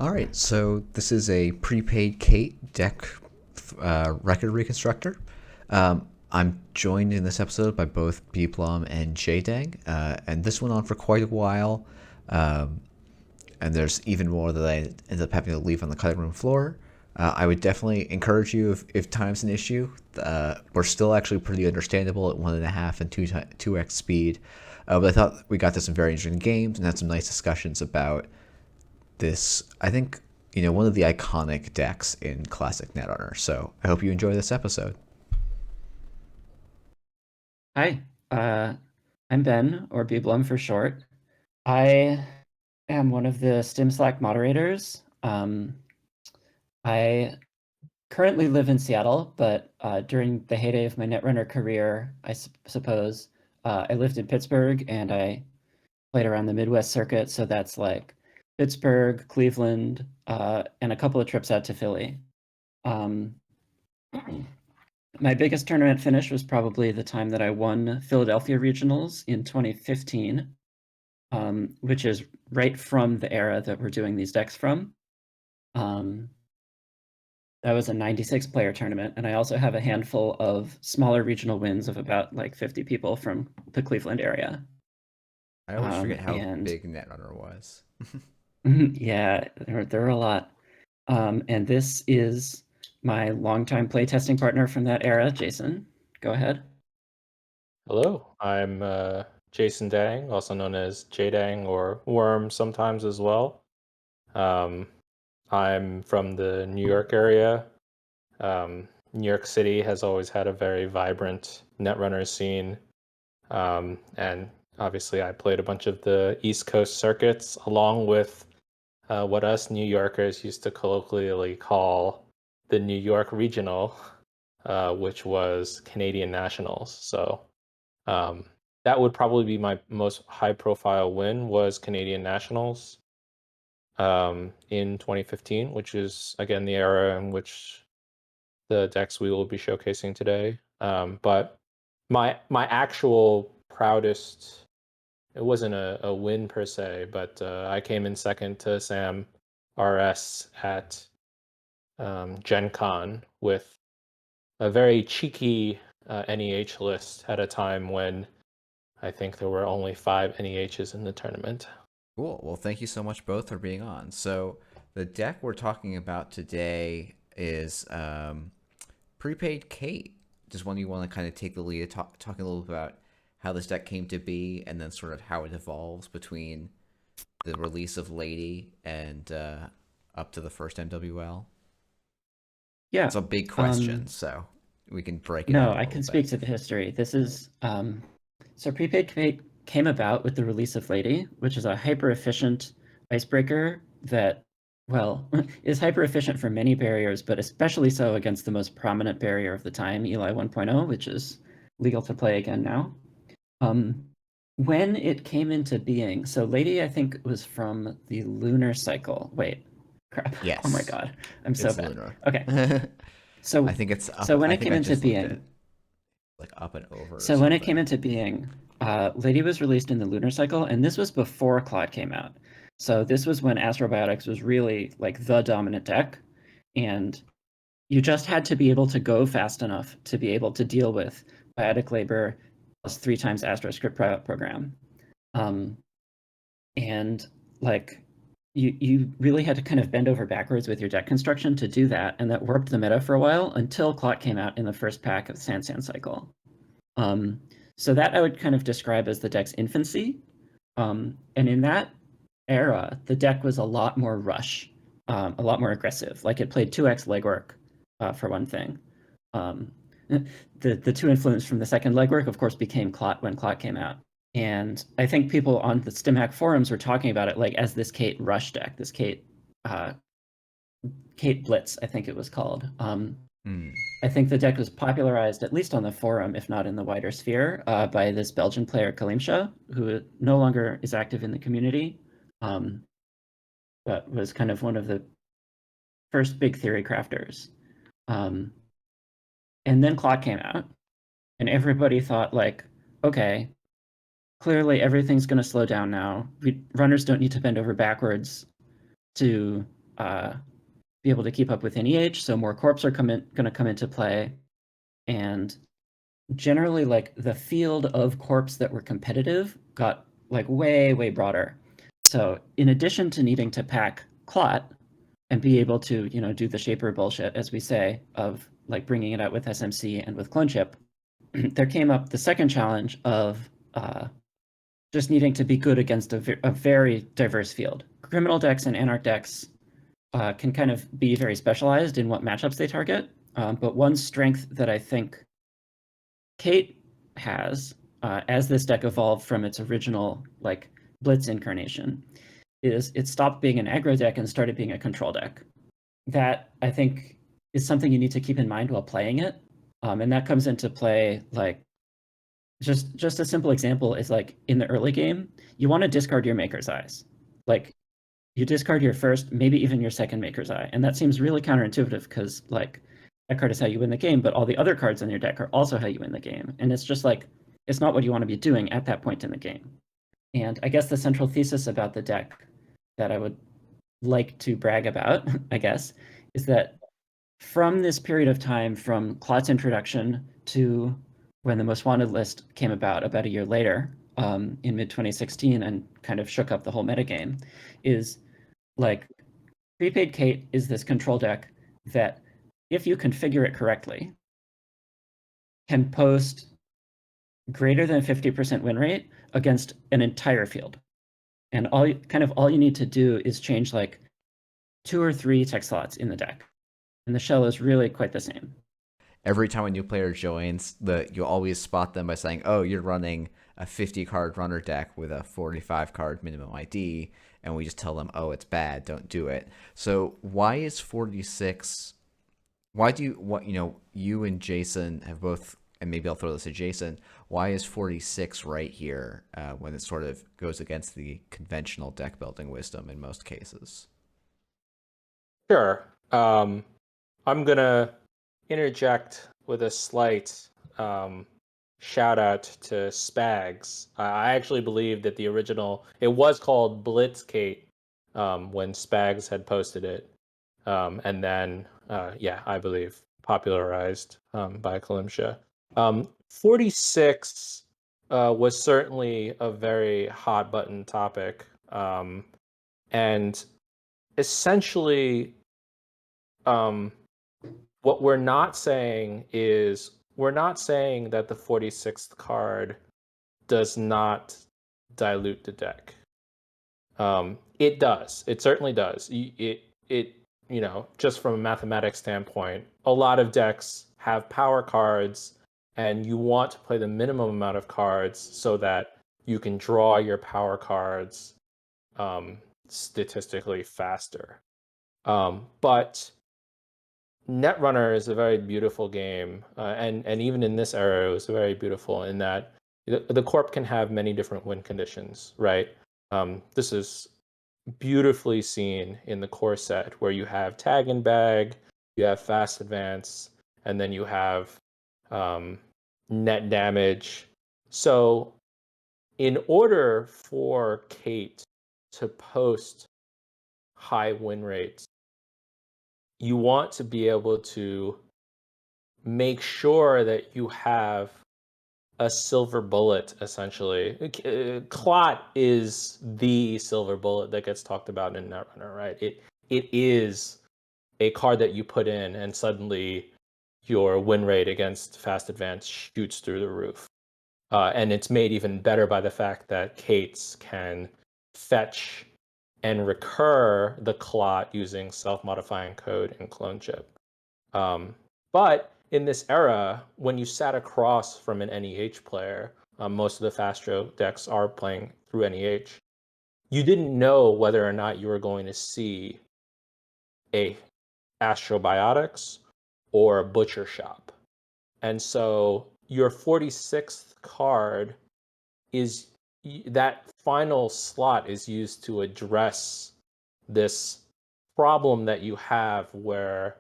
All right, so this is a Prepaid Kate deck record reconstructor. I'm joined in this episode by both Bblum and Jdeng, and this went on for quite a while. Um, and there's even more that I ended up having to leave on the cutting room floor. I would definitely encourage you if time's an issue. We're still actually pretty understandable at 1.5 and 2x speed. But I thought we got to some very interesting games and had some nice discussions about this. I think, one of the iconic decks in classic Netrunner. So I hope you enjoy this episode. Hi, I'm Ben, or Bblum for short. I am one of the Slack moderators. I currently live in Seattle, but during the heyday of my Netrunner career, I suppose, I lived in Pittsburgh and I played around the Midwest circuit. So that's like Pittsburgh, Cleveland, and a couple of trips out to Philly. Um, My biggest tournament finish was probably the time that I won Philadelphia Regionals in 2015, which is right from the era that we're doing these decks from. Um, that was a 96 player tournament, and I also have a handful of smaller regional wins of about like 50 people from the Cleveland area. I always forget how And big Netrunner was. yeah, there were a lot. And this is my longtime playtesting partner from that era, Jason. Go ahead. Hello, I'm Jason Dang, also known as Jdeng or Worm sometimes as well. Um, I'm from the New York area. New York City has always had a very vibrant Netrunner scene. And obviously, I played a bunch of the East Coast circuits along with what us New Yorkers used to colloquially call the New York Regional, which was Canadian Nationals. So um, that would probably be my most high-profile win was Canadian Nationals in 2015, which is again the era in which the decks we will be showcasing today. But my actual proudest, it wasn't a win per se, but I came in second to Sam RS at Gen Con with a very cheeky NEH list at a time when I think there were only 5 NEHs in the tournament. Cool. Well, thank you so much both for being on. So the deck we're talking about today is Prepaid Kate. Just one you want to kind of take the lead, talking a little bit about how this deck came to be, and then sort of how it evolves between the release of Lady and up to the first MWL. Yeah. It's a big question, so we can break it No, out a I little can bit. speak to the history. This is so Prepaid Kate came about with the release of Lady, which is a hyper efficient icebreaker that, well, is hyper efficient for many barriers, but especially so against the most prominent barrier of the time, Eli 1.0, which is legal to play again now. When it came into being, so Lady, I think, was from the lunar cycle. Wait, crap. Oh my Yes, God, I'm so it's bad. lunar. Okay, I so think it's up. so when I it think came I into just looked at being, like up and over or so when it came something. into being, Lady was released in the lunar cycle, and this was before Claude came out. So this was when Astrobiotics was really like the dominant deck, and you just had to be able to go fast enough to be able to deal with Biotic Labor plus 3 times AstroScript program. Um, and like you really had to kind of bend over backwards with your deck construction to do that, and that warped the meta for a while until Clot came out in the first pack of Sand Cycle. So that I would kind of describe as the deck's infancy. And in that era, the deck was a lot more rush, a lot more aggressive. Like it played 2x legwork, for one thing. Um, the two influence from the second legwork, of course, became Clot when Clot came out. And I think people on the StimHack forums were talking about it like as this Kate Rush deck, this Kate Blitz, I think it was called. I think the deck was popularized, at least on the forum, if not in the wider sphere, by this Belgian player, Kalimsha, who no longer is active in the community, but was kind of one of the first big theory crafters. And then Clock came out, and everybody thought, like, okay, clearly everything's going to slow down now. Runners don't need to bend over backwards to be able to keep up with NEH, so more corps are going to come into play, and generally, like, the field of corps that were competitive got like way broader. So in addition to needing to pack clot and be able to, you know, do the shaper bullshit, as we say, of like bringing it out with SMC and with clone chip, there came up the second challenge of just needing to be good against a very diverse field. Criminal decks and anarch decks can kind of be very specialized in what matchups they target. But one strength that I think Kate has, as this deck evolved from its original like Blitz incarnation, is it stopped being an aggro deck and started being a control deck. That, I think, is something you need to keep in mind while playing it. And that comes into play, like, just a simple example is like in the early game, you want to discard your Maker's Eyes. Like, you discard your first, maybe even your second Maker's Eye. And that seems really counterintuitive because, like, that card is how you win the game, but all the other cards in your deck are also how you win the game. And it's just like, it's not what you want to be doing at that point in the game. And I guess the central thesis about the deck that I would like to brag about, I guess, is that from this period of time, from Clot's introduction to when the Most Wanted list came about a year later, in mid-2016, and kind of shook up the whole metagame, is like Prepaid Kate is this control deck that, if you configure it correctly, can post greater than 50% win rate against an entire field. And all you need to do is change like 2 or 3 tech slots in the deck. And the shell is really quite the same. Every time a new player joins, you always spot them by saying, "Oh, you're running a 50-card runner deck with a 45-card minimum ID," and we just tell them, "Oh, it's bad. Don't do it." So why is 46? Why do you and Jason have both, and maybe I'll throw this to Jason. Why is 46 right here when it sort of goes against the conventional deck building wisdom in most cases? Sure. I'm gonna interject with a slight shout out to Spags. I actually believe that the original, it was called Blitz Kate when Spags had posted it, and then I believe popularized by Kalimsha. 46 was certainly a very hot button topic, and essentially, what we're not saying is that the 46th card does not dilute the deck. It does. It certainly does. Just from a mathematics standpoint, a lot of decks have power cards, and you want to play the minimum amount of cards so that you can draw your power cards statistically faster. But Netrunner is a very beautiful game, and even in this era, it was very beautiful in that the corp can have many different win conditions, right? This is beautifully seen in the core set, where you have tag and bag, you have fast advance, and then you have net damage. So in order for Kate to post high win rates, you want to be able to make sure that you have a silver bullet, essentially. Clot is the silver bullet that gets talked about in Netrunner, right? It is a card that you put in, and suddenly your win rate against fast advance shoots through the roof. And it's made even better by the fact that Kates can fetch and recur the clot using self-modifying code and clone chip. But in this era, when you sat across from an NEH player, most of the Fastro decks are playing through NEH, you didn't know whether or not you were going to see a Astrobiotics or a Butcher Shop. And so your 46th card is, that final slot is used to address this problem that you have where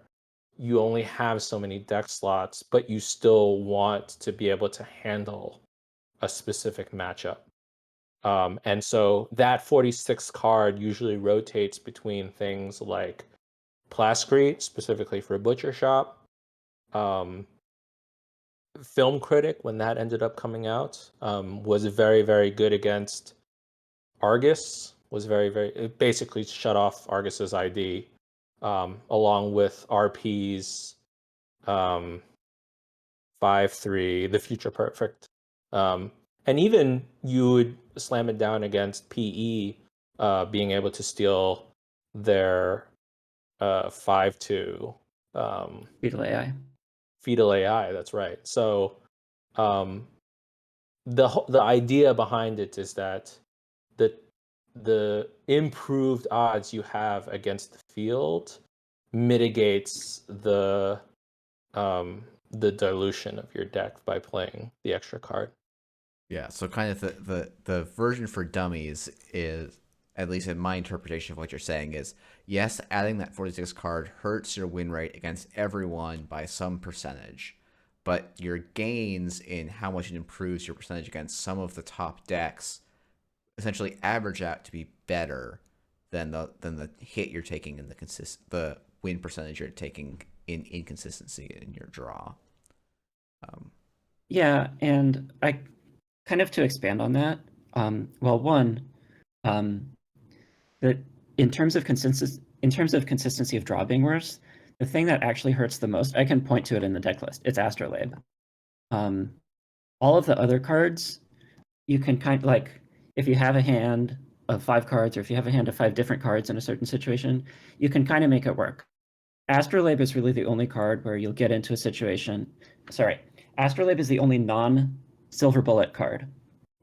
you only have so many deck slots, but you still want to be able to handle a specific matchup. And so that 46th card usually rotates between things like Plascrete, specifically for Butcher Shop. Film Critic, when that ended up coming out, was very, very good against Argus. Was very, very, it basically shut off Argus's ID, along with RP's 5-3, the Future Perfect. And even you would slam it down against PE, being able to steal their 5-2 Fetal AI. fetal AI. That's right. So the idea behind it is that the improved odds you have against the field mitigates the dilution of your deck by playing the extra card. Yeah, so kind of the version for dummies is, at least in my interpretation of what you're saying, is yes, adding that 46 card hurts your win rate against everyone by some percentage, but your gains in how much it improves your percentage against some of the top decks essentially average out to be better than the hit you're taking in the win percentage you're taking in inconsistency in your draw. Yeah, and I kind of to expand on that. Well, one, that in terms of consistency of draw being worse, the thing that actually hurts the most, I can point to it in the deck list. It's Astrolabe. All of the other cards, you can kind of like, if you have a hand of 5 cards, or if you have a hand of 5 different cards in a certain situation, you can kind of make it work. Astrolabe is really the only card where you'll get into a situation. Sorry, Astrolabe is the only non-silver bullet card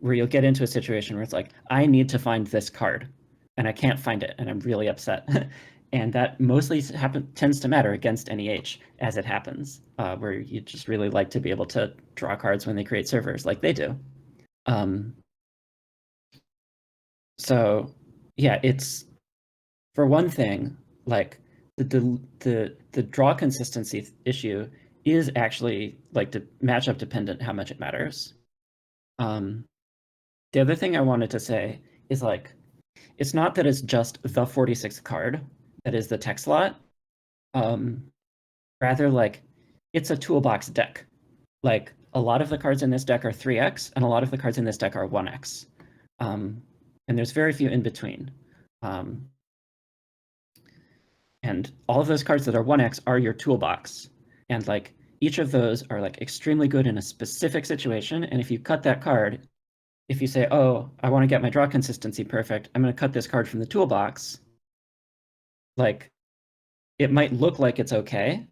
where you'll get into a situation where it's like, I need to find this card, and I can't find it, and I'm really upset. And that mostly tends to matter against NEH as it happens, where you just really like to be able to draw cards when they create servers like they do. So yeah, it's, for one thing, like the draw consistency issue is actually like the matchup dependent how much it matters. The other thing I wanted to say is like, it's not that it's just the 46th card that is the tech slot. Rather, like, it's a toolbox deck. Like, a lot of the cards in this deck are 3x, and a lot of the cards in this deck are 1x. And there's very few in between. And all of those cards that are 1x are your toolbox. And like, each of those are like extremely good in a specific situation. And if you cut that card, if you say, oh, I want to get my draw consistency perfect, I'm going to cut this card from the toolbox, like, it might look like it's okay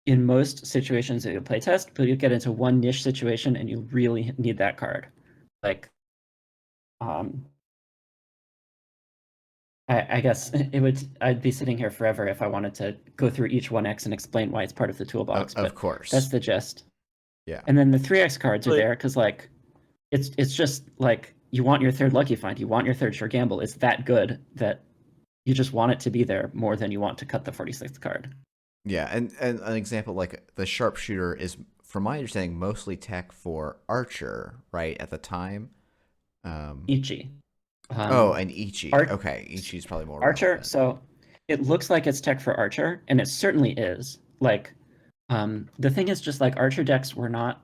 in most situations that you'll play test, but you get into one niche situation and you really need that card. Like, I guess I'd be sitting here forever if I wanted to go through each 1x and explain why it's part of the toolbox. Of course. That's the gist. Yeah. And then the 3x cards are there because, like, it's just like, you want your third lucky find, you want your third sure gamble. It's that good that you just want it to be there more than you want to cut the 46th card. Yeah, and an example, like the sharpshooter is, from my understanding, mostly tech for Archer, right, at the time? Ichi. And Ichi. Okay, Ichi's probably more Archer, relevant. so it looks like it's tech for Archer, and it certainly is. Like, the thing is just like, Archer decks were not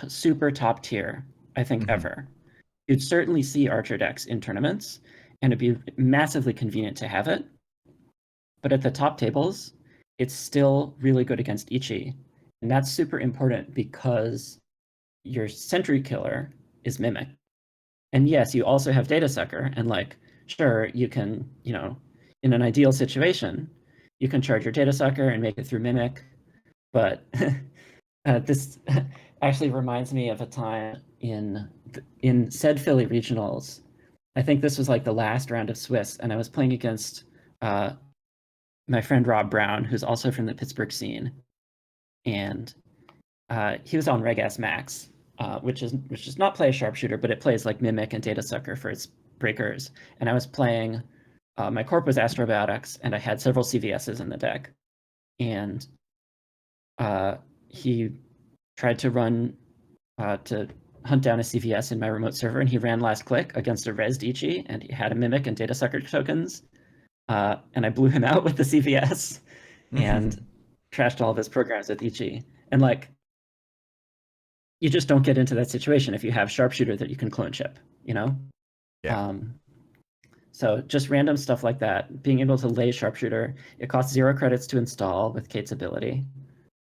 super top tier, I think, ever. You'd certainly see Archer decks in tournaments, and it'd be massively convenient to have it. But at the top tables, it's still really good against Ichi. And that's super important because your Sentry Killer is Mimic. And yes, you also have Data Sucker, and like, sure, you can, you know, in an ideal situation, you can charge your Data Sucker and make it through Mimic. But this actually reminds me of a time in said Philly regionals. I think this was like the last round of Swiss, and I was playing against my friend Rob Brown, who's also from the Pittsburgh scene, and he was on Reg-S Max, which does not play a sharpshooter, but it plays like Mimic and Data Sucker for its breakers. And I was playing, my corp was Astrobiotics, and I had several CVSs in the deck. And he tried to run to hunt down a CVS in my remote server, and he ran last click against a Res Ichi, and he had a Mimic and Data Sucker tokens. and I blew him out with the CVS and trashed all of his programs with Ichi. And like, you just don't get into that situation if you have sharpshooter that you can clone chip, you know? Yeah. So just random stuff like that, being able to lay sharpshooter, it costs 0 credits to install with Kate's ability.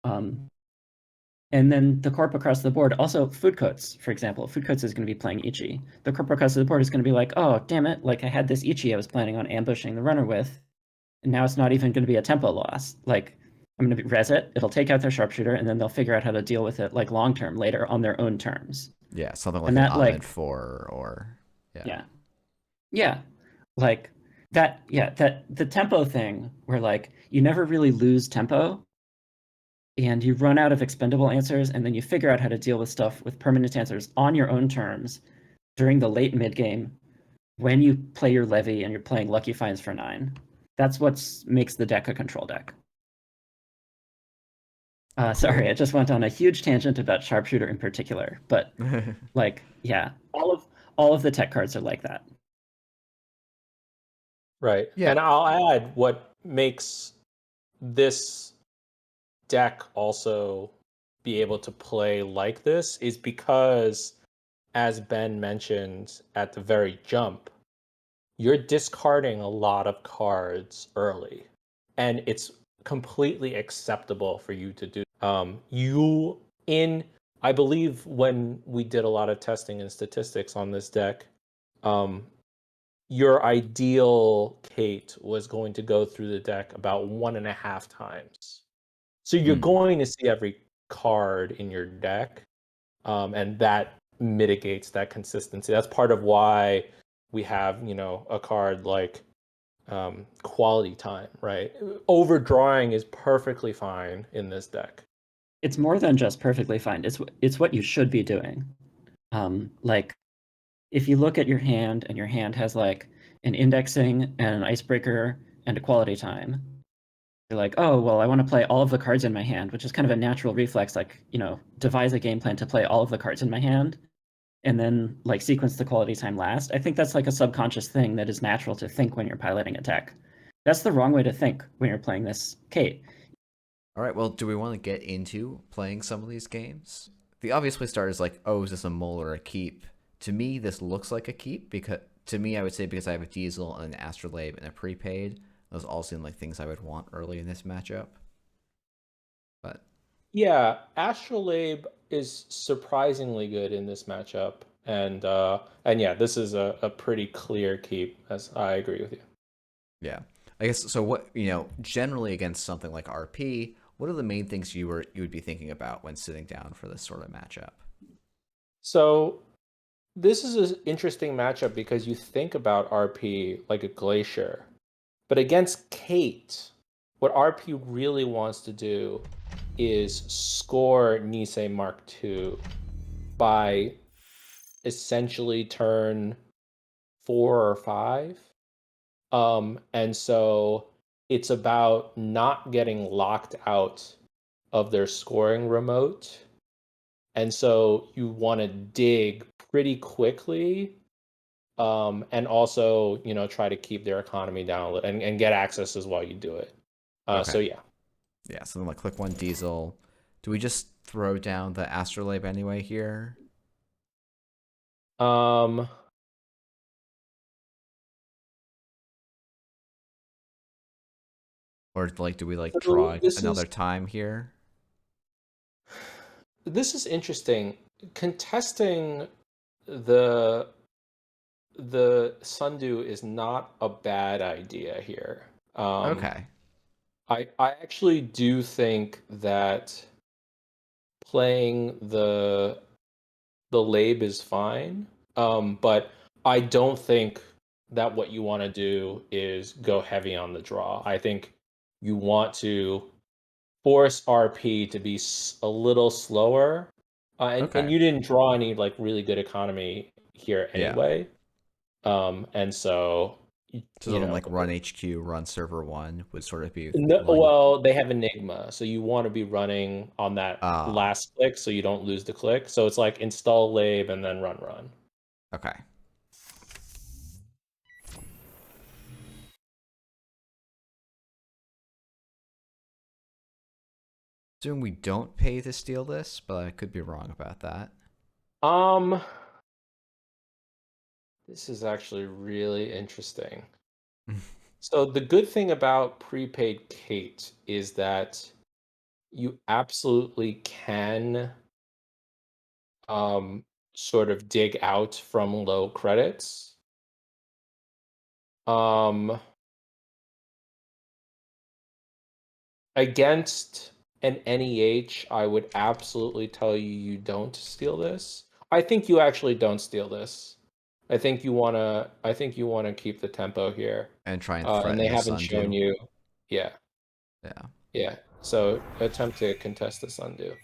And then the corp across the board, also food coats, for example. Food coats is going to be playing Ichi. The corp across the board is going to be like, oh, damn it, like I had this Ichi I was planning on ambushing the runner with, and now it's not even going to be a tempo loss. Like, I'm going to res it, it'll take out their sharpshooter, and then they'll figure out how to deal with it like long term later on their own terms. Yeah, something like And an that, Ahmed like, 4 or yeah. Yeah. Like that, yeah, that the tempo thing where like you never really lose tempo and you run out of expendable answers and then you figure out how to deal with stuff with permanent answers on your own terms during the late mid game when you play your levy and you're playing lucky finds for 9. That's what makes the deck a control deck. Sorry, I just went on a huge tangent about sharpshooter in particular, but like, yeah, all of the tech cards are like that. Right. Yeah. And I'll add what makes this deck also be able to play like this is because, as Ben mentioned at the very jump, you're discarding a lot of cards early. And it's completely acceptable for you to do. I believe when we did a lot of testing and statistics on this deck, your ideal Kate was going to go through the deck about 1.5 times. So you're going to see every card in your deck, and that mitigates that consistency. That's part of why we have, a card like Quality Time, right? Overdrawing is perfectly fine in this deck. It's more than just perfectly fine. It's what you should be doing. Like, if you look at your hand and your hand has like an indexing and an icebreaker and a quality time, you're like, oh, well, I want to play all of the cards in my hand, which is kind of a natural reflex, like, devise a game plan to play all of the cards in my hand and then like sequence the quality time last. I think that's like a subconscious thing that is natural to think when you're piloting a deck. That's the wrong way to think when you're playing this Kate. All right, well, do we want to get into playing some of these games? The obvious way to start is like, oh, is this a mull or a keep? To me, this looks like a keep because to me, I would say because I have a diesel and an astrolabe and a prepaid, those all seem like things I would want early in this matchup. But yeah, Astrolabe is surprisingly good in this matchup, and yeah, this is a pretty clear keep. As I agree with you. yeah, I guess so. What generally against something like RP, what are the main things you would be thinking about when sitting down for this sort of matchup? So this is an interesting matchup because you think about RP like a glacier, but against Kate, what RP really wants to do is score Nisei Mark II by essentially turn 4 or 5. And so it's about not getting locked out of their scoring remote. And so you want to dig pretty quickly, and also, try to keep their economy down and get accesses while you do it. Okay. So yeah. Yeah, something like click 1 diesel. Do we just throw down the astrolabe anyway here? Um, Or like do we like so draw this another is time here? this is interesting. Contesting the Sundew is not a bad idea here. Okay. I actually do think that playing the lab is fine, but I don't think that what you want to do is go heavy on the draw. I think you want to force RP to be a little slower, and Okay. you didn't draw any like really good economy here Yeah. anyway, and so So something like run HQ, run server 1 would sort of be No, like, well, they have Enigma, so you want to be running on that ah, last click so you don't lose the click. So it's like install lab and then run. okay. Assume we don't pay to steal this, but I could be wrong about that. This is actually really interesting. So the good thing about Prepaid Kate is that you absolutely can sort of dig out from low credits. Against an NEH, I would absolutely tell you you don't steal this. I think you actually don't steal this. I think you wanna keep the tempo here. And try and And threaten they the haven't shown sundew. you. Yeah, Yeah. yeah. So attempt to contest this undo.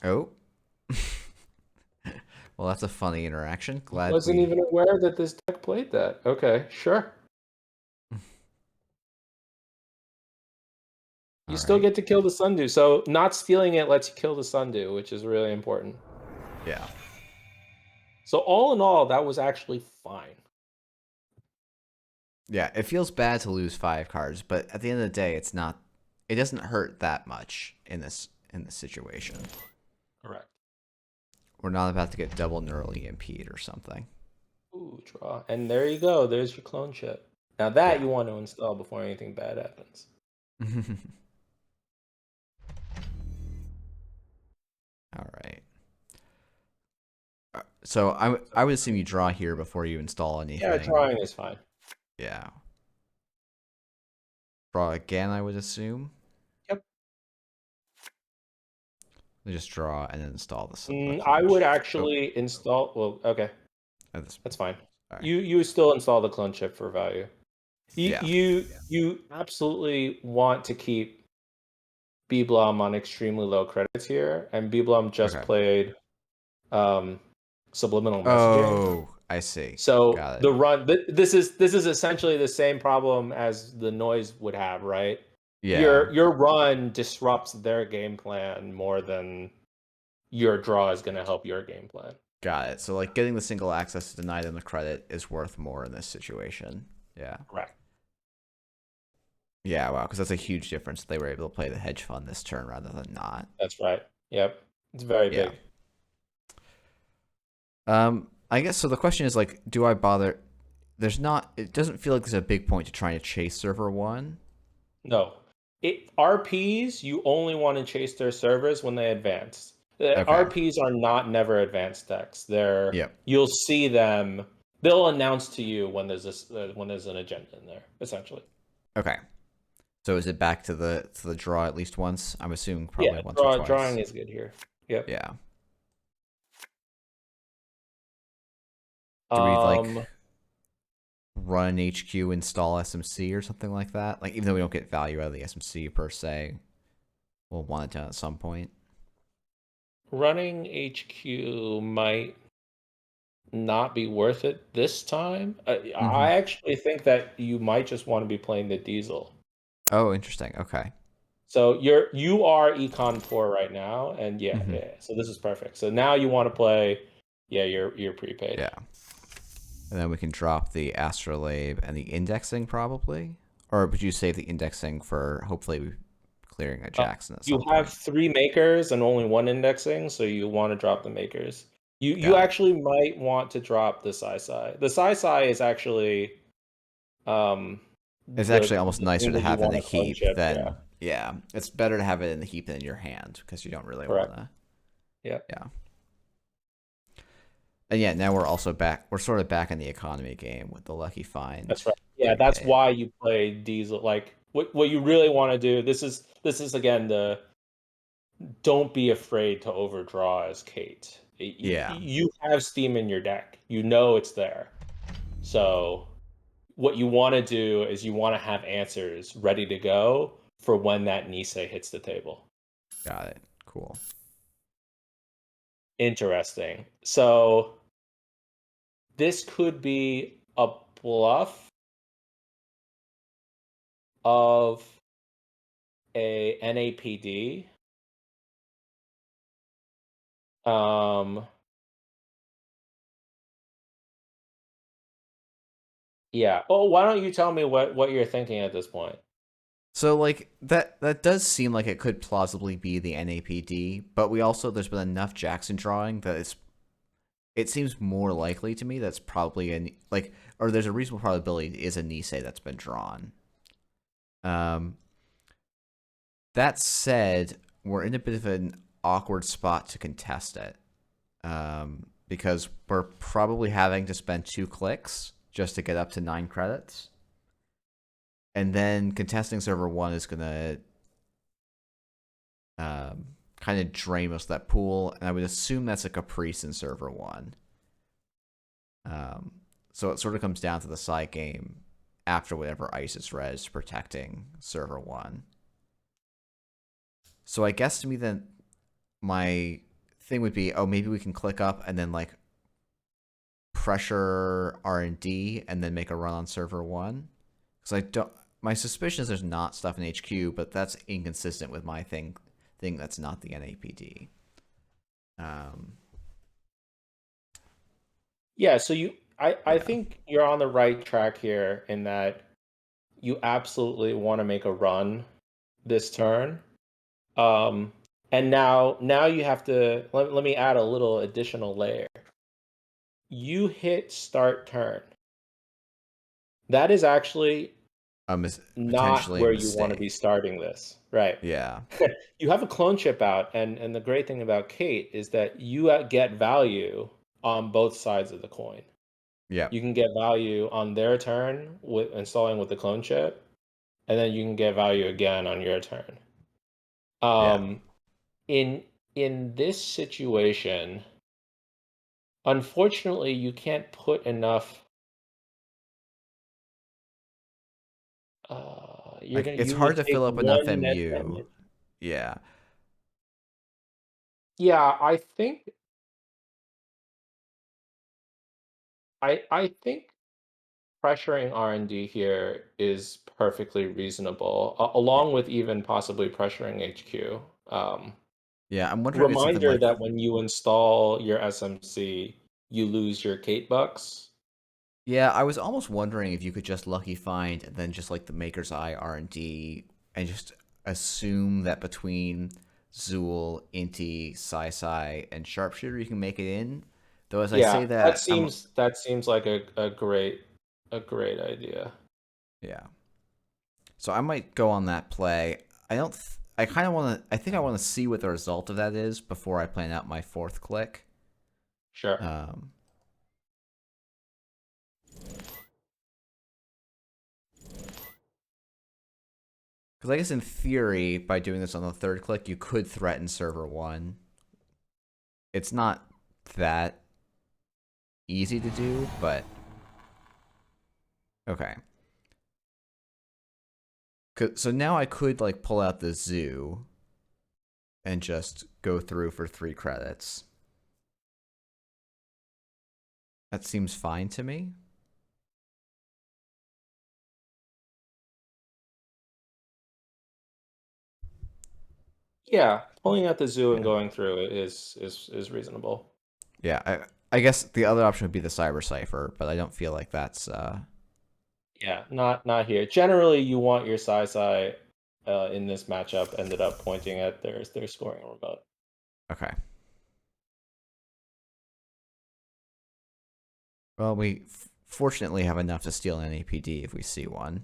Oh. Well, that's a funny interaction. Glad Wasn't we. even aware that this deck played that. Okay, sure. You still Alright. get to kill the Sundew. So not stealing it lets you kill the Sundew, which is really important. Yeah. So all in all, that was actually fine. Yeah, it feels bad to lose 5 cards, but at the end of the day, it's not. It doesn't hurt that much in this situation. Correct. We're not about to get double neural EMP'd or something. Ooh, draw. And there you go. There's your clone chip. Now that Yeah. you want to install before anything bad happens. All right. So I would assume you draw here before you install anything. Yeah, drawing is fine. Yeah. Draw again, I would assume. Yep. We just draw and then install the I clone would chip. actually install. Well, okay, that's fine. Right. You still install the clone chip for value. Yeah. You absolutely want to keep Bblum on extremely low credits here, and Bblum just played subliminal messaging. Oh, I see. So Got it. the run this is essentially the same problem as the noise would have, right? Yeah. Your run disrupts their game plan more than your draw is going to help your game plan. Got it. So like getting the single access to deny them the credit is worth more in this situation. Yeah. Correct. Yeah, wow, because that's a huge difference. They were able to play the hedge fund this turn rather than not. That's right. Yep. It's very big. I guess so. The question is like, do I bother? There's not. It doesn't feel like there's a big point to trying to chase server one. No. RPs, you only want to chase their servers when they advance. Okay. RPs are not never advanced decks. You'll see them. They'll announce to you when there's an agenda in there, essentially. Okay. So is it back to the draw at least once? I'm assuming probably once or twice. Drawing is good here. Yep. Yeah. Do we like run HQ, install SMC or something like that? Like even though we don't get value out of the SMC per se, we'll want it done at some point. Running HQ might not be worth it this time. I actually think that you might just want to be playing the diesel. Oh, interesting. Okay. So you are Econ 4 right now, and yeah. So this is perfect. So now you want to play, you're prepaid. Yeah. And then we can drop the astrolabe and the indexing probably, or would you save the indexing for hopefully clearing a Jackson at some point? You have 3 makers and only 1 indexing, so you want to drop the makers. You actually might want to drop the Sai. The Sai is actually it's actually almost nicer to have in the heap than yeah. It's better to have it in the heap than in your hand because you don't really want to. Yeah. And yeah, now we're also back. We're sort of back in the economy game with the lucky find. That's right. Yeah, that's why you play diesel. Like what you really want to do. This is again the don't be afraid to overdraw as Kate. You have steam in your deck. You know it's there. So what you want to do is you want to have answers ready to go for when that Nisei hits the table. Got it. Cool. Interesting. So this could be a bluff of a NAPD. Yeah. Oh, why don't you tell me what you're thinking at this point? So like that does seem like it could plausibly be the NAPD, but there's been enough Jackson drawing that it seems more likely to me that's probably or there's a reasonable probability it is a Nisei that's been drawn. Um, that said, we're in a bit of an awkward spot to contest it, because we're probably having to spend 2 clicks just to get up to 9 credits. And then contesting server 1 is going to kind of drain us that pool, and I would assume that's a caprice in server 1. So it sort of comes down to the side game after whatever ISIS res protecting server 1. So I guess to me then my thing would be, oh, maybe we can click up and then like pressure R&D and then make a run on server 1. Because my suspicion is there's not stuff in HQ, but that's inconsistent with my thing that's not the NAPD. Yeah, so I think you're on the right track here in that you absolutely want to make a run this turn. And now you have to let me add a little additional layer. You hit start turn. That is actually not Potentially a where you want to be mistake. starting this. Right. Yeah. You have a clone chip out, and the great thing about Kate is that you get value on both sides of the coin. Yeah. You can get value on their turn with installing with the clone chip, and then you can get value again on your turn. Yeah. In this situation, unfortunately, you can't put enough. Like it's You would hard to take fill up enough one net MU. damage. Yeah. Yeah, I think pressuring R&D here is perfectly reasonable, along with even possibly pressuring HQ. Yeah, I'm wondering if it's something Reminder like, that when you install your SMC, you lose your Kate bucks. yeah, I was almost wondering if you could just lucky find and then just like the Maker's Eye R&D and just assume that between Zool, Inti, Sai, and Sharpshooter you can make it in. Though as I say Yeah, that, that seems like a great idea. yeah. So I might go on that play. I don't. I kind of want to. I think I want to see what the result of that is before I plan out my 4th click. Sure. Um, because I guess in theory, by doing this on the 3rd click, you could threaten server 1. It's not that easy to do, but okay. So now I could like pull out the zoo and just go through for 3 credits. That seems fine to me. Yeah, pulling out the zoo and Yeah. going through it is reasonable. Yeah, I guess the other option would be the Cyber Cipher, but I don't feel like that's Yeah, not here. Generally, you want your Sai in this matchup ended up pointing at their scoring remote. okay. Well, we fortunately have enough to steal an APD if we see one.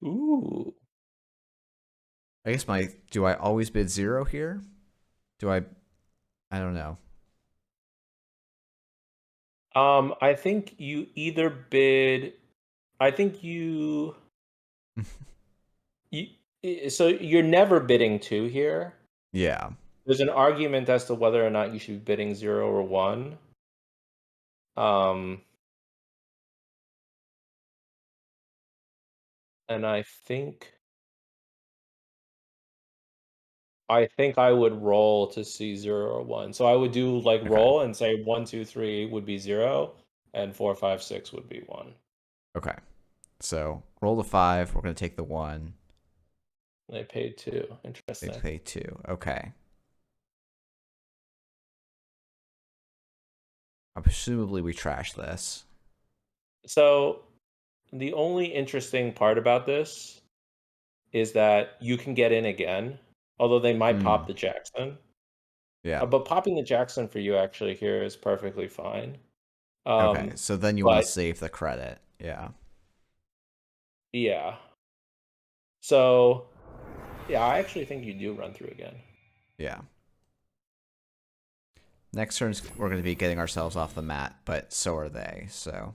Ooh. I guess do I always bid 0 here? I don't know. I think you either bid. I think you. So you're never bidding 2 here. Yeah. There's an argument as to whether or not you should be bidding 0 or 1. Um, and I think I would roll to see 0 or 1. So I would do like Okay. roll and say 1, 2, 3 would be 0, and 4, 5, 6 would be 1. Okay. So roll the 5. We're gonna take the 1. They paid 2. They Interesting. pay 2. Okay. Presumably we trash this. So the only interesting part about this is that you can get in again, although they might pop the Jackson. Yeah. But popping the Jackson for you actually here is perfectly fine. Okay. So then you want to But save the credit. Yeah. yeah. So yeah, I actually think you do run through again. Yeah. Next turn, we're going to be getting ourselves off the mat, but so are they, so.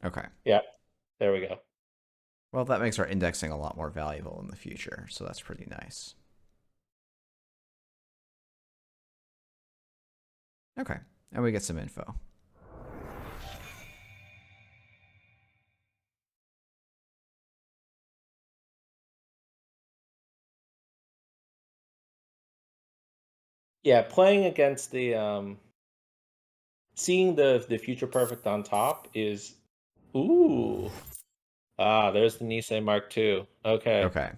Okay. Yeah, there we go. Well, that makes our indexing a lot more valuable in the future, so that's pretty nice. Okay, and we get some info. Yeah, playing against the seeing the future perfect on top is ooh. Ah, there's the Nisei Mark II. Okay. Okay.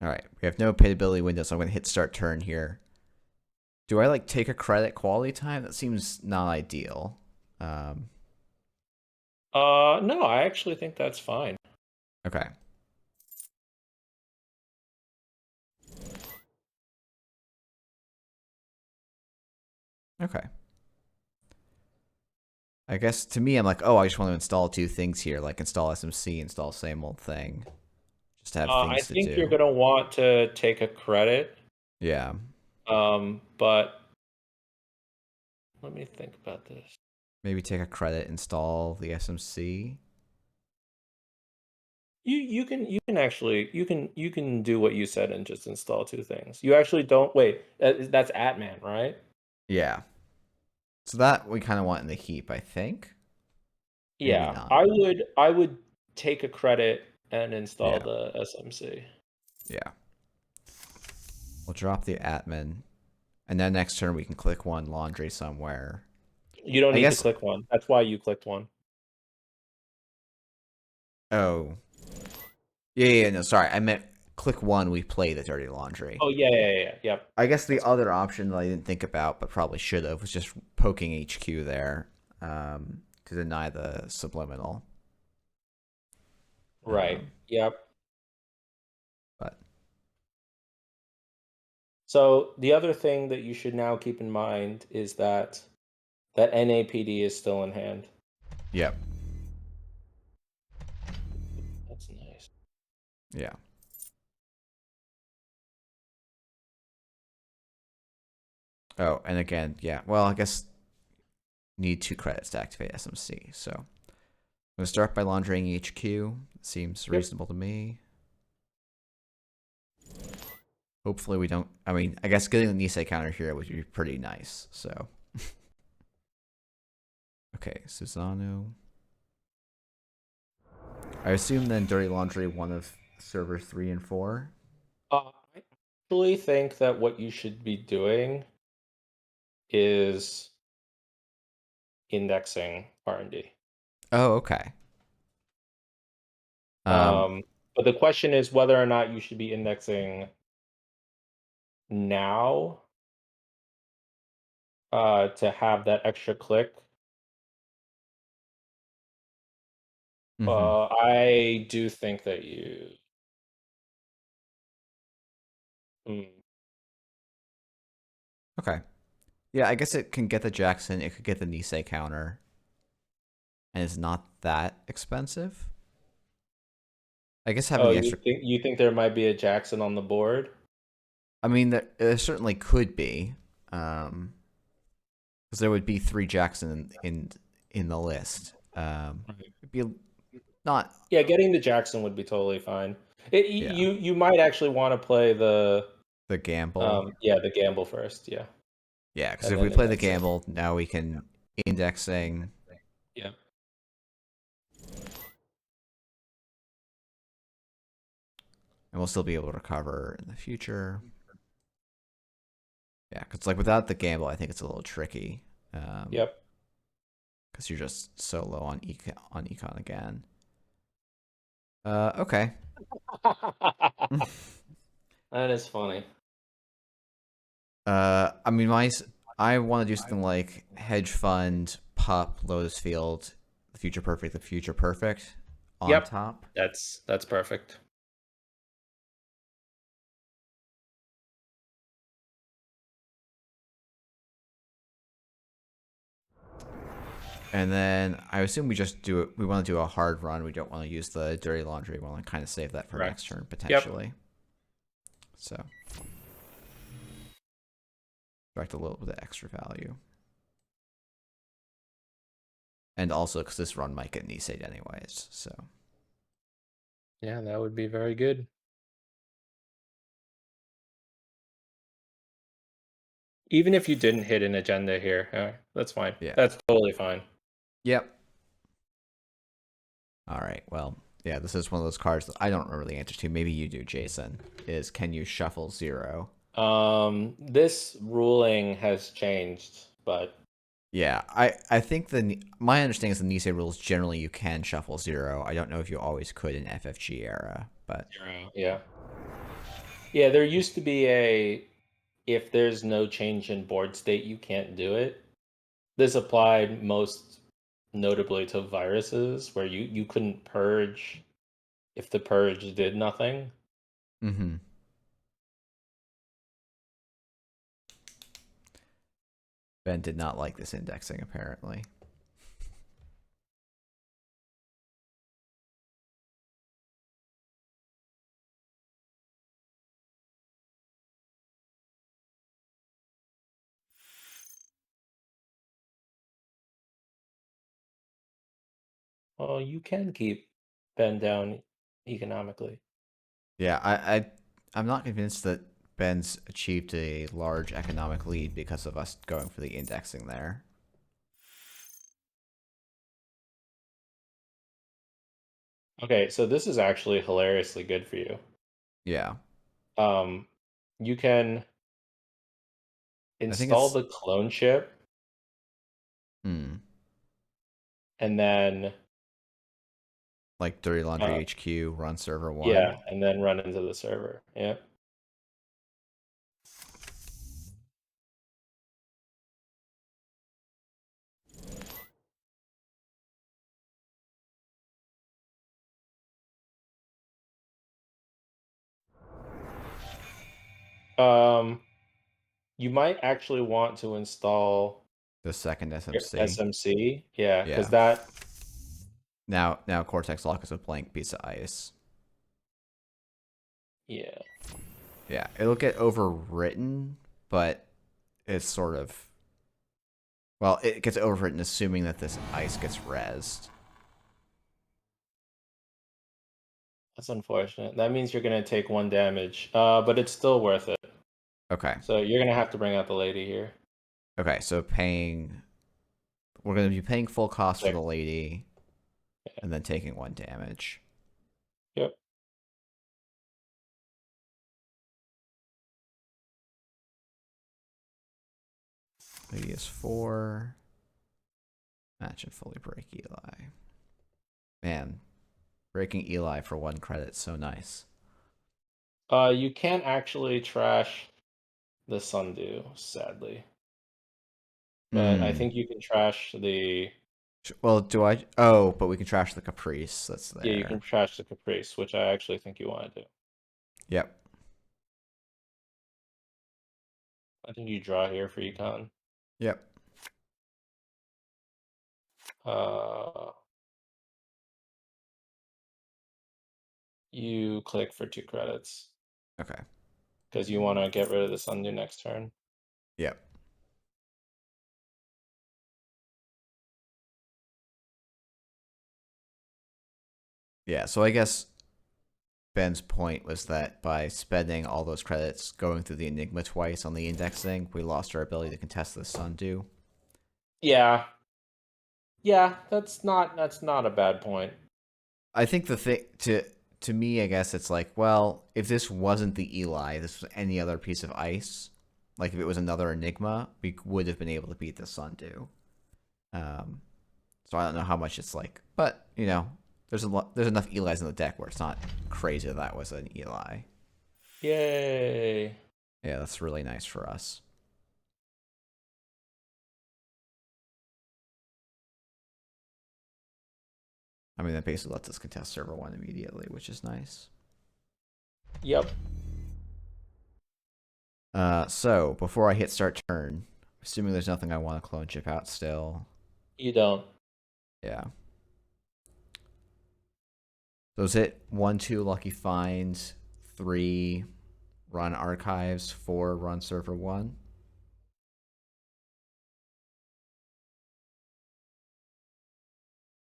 All right, we have no payability window, so I'm going to hit start turn here. Do I like take a credit quality time? That seems not ideal. No, I actually think that's fine. Okay. Okay. I guess to me, I'm like, oh, I just want to install two things here, like install SMC, install same old thing, just to have I things to think you're do. gonna want to take a credit. Yeah. But let me think about this. Maybe take a credit, install the SMC. You can actually you can do what you said and just install two things. You actually don't wait. That's Atman, right? Yeah. So that we kind of want in the heap, I think. Maybe Yeah, not. I would take a credit and install Yeah. the SMC. Yeah. We'll drop the admin. And then next turn we can click one laundry somewhere. You don't I need to guess. click one. That's why you clicked one. Oh. Yeah, no, sorry. I meant click one, we play the dirty laundry. Oh yeah. Yep. I guess the That's fine. other option that I didn't think about, but probably should have, was just poking HQ there to deny the subliminal. Right. Yep. But So the other thing that you should now keep in mind is that NAPD is still in hand. yep, That's nice. yeah. Oh, and again, yeah. Well, I guess need 2 credits to activate SMC. So I'm gonna start by laundering HQ. Seems Yep. reasonable to me. Hopefully we don't. I mean, I guess getting the Nisei counter here would be pretty nice. So okay, Susano. I assume then Dirty Laundry one of server 3 and 4. I actually think that what you should be doing is indexing R&D. Oh, okay. Um, But the question is whether or not you should be indexing now to have that extra click. mhm. I do think that you. Hmm. Okay. Yeah, I guess it can get the Jackson. It could get the Nisei counter, and it's not that expensive. I guess having Oh, the you extra. think there might be a Jackson on the board? I mean, there certainly could be, because there would be 3 Jackson in the list. Right. It'd be not. Yeah, getting the Jackson would be totally fine. Yeah, You might actually want to play the the gamble. the gamble first, yeah, Yeah, because and if we then play the index it. gamble, now we can indexing, Yeah. and we'll still be able to recover in the future. Yeah, because like without the gamble, I think it's a little tricky. Yep. Because 'cause you're just so low on econ again. Okay. That is funny. I mean, I want to do something like hedge fund, pup, Lotus Field, the future perfect on Yep, top. that's perfect. And then I assume we just do it. We want to do a hard run. We don't want to use the dirty laundry. We want to kind of save that for next Correct. turn Yep. potentially. So, direct a little bit of extra value. And also because this run might get Nisate anyways. So, Yeah, that would be very good. Even if you didn't hit an agenda here, that's fine. yeah. That's totally fine. Yep. All right. Well, yeah, this is one of those cards that I don't really answer to. Maybe you do, Jason. Is can you shuffle 0? This ruling has changed, but Yeah, I think my understanding is the Nisei rules generally you can shuffle 0. I don't know if you always could in FFG era, but 0. Yeah. Yeah, there used to be a if there's no change in board state, you can't do it. This applied most notably to viruses where you couldn't purge if the purge did nothing. mm-hmm. Ben did not like this indexing apparently. Well, you can keep Ben down economically. Yeah, I'm not convinced that Ben's achieved a large economic lead because of us going for the indexing there. Okay, so this is actually hilariously good for you. Yeah. You can I think install it's the clone chip hmm, and then like Dirty Laundry uh, HQ, run server 1. yeah, and then run into the server. Yeah. Um, you might actually want to install The second your SMC. SMC. Yeah, because Yeah. that. Now Cortex Lock is a blank piece of ice. Yeah. Yeah, it'll get overwritten, but it's sort of well, it gets overwritten assuming that this ice gets rezzed. That's unfortunate. That means you're gonna take 1 damage, but it's still worth it. Okay. So you're gonna have to bring out the lady here. Okay, so we're gonna be paying full cost for the 6. lady, Yeah. and then taking 1 damage. Yep. Lady is 4. Match and fully break Eli. Man, breaking Eli for 1 credit, so nice. You can't actually trash the Sundew, sadly. But I think you can trash the. Well, do I? Oh, but we can trash the Caprice that's Yeah, you can there. trash the Caprice, which I actually think you want to do. Yep. I think you draw here for Econ. Yep. Uh, you click for 2 credits Okay. because you want to get rid of the Sundew next turn. Yep. Yeah, so I guess Ben's point was that by spending all those credits going through the Enigma twice on the indexing, we lost our ability to contest the Sundew. Yeah. Yeah, that's not a bad point. I think the thing to me, I guess it's like, well, if this wasn't the Eli, this was any other piece of ice, like if it was another Enigma, we would have been able to beat the Sundew. So I don't know how much it's like, but There's enough Elis in the deck where it's not crazy that was an Eli. Yay! Yeah, that's really nice for us. I mean, that basically lets us contest server 1 immediately, which is nice. Yep. So, before I hit start turn, assuming there's nothing I want to clone chip out still. You don't. Yeah. So is it 1, 2 lucky finds, 3 run archives, 4 run server 1?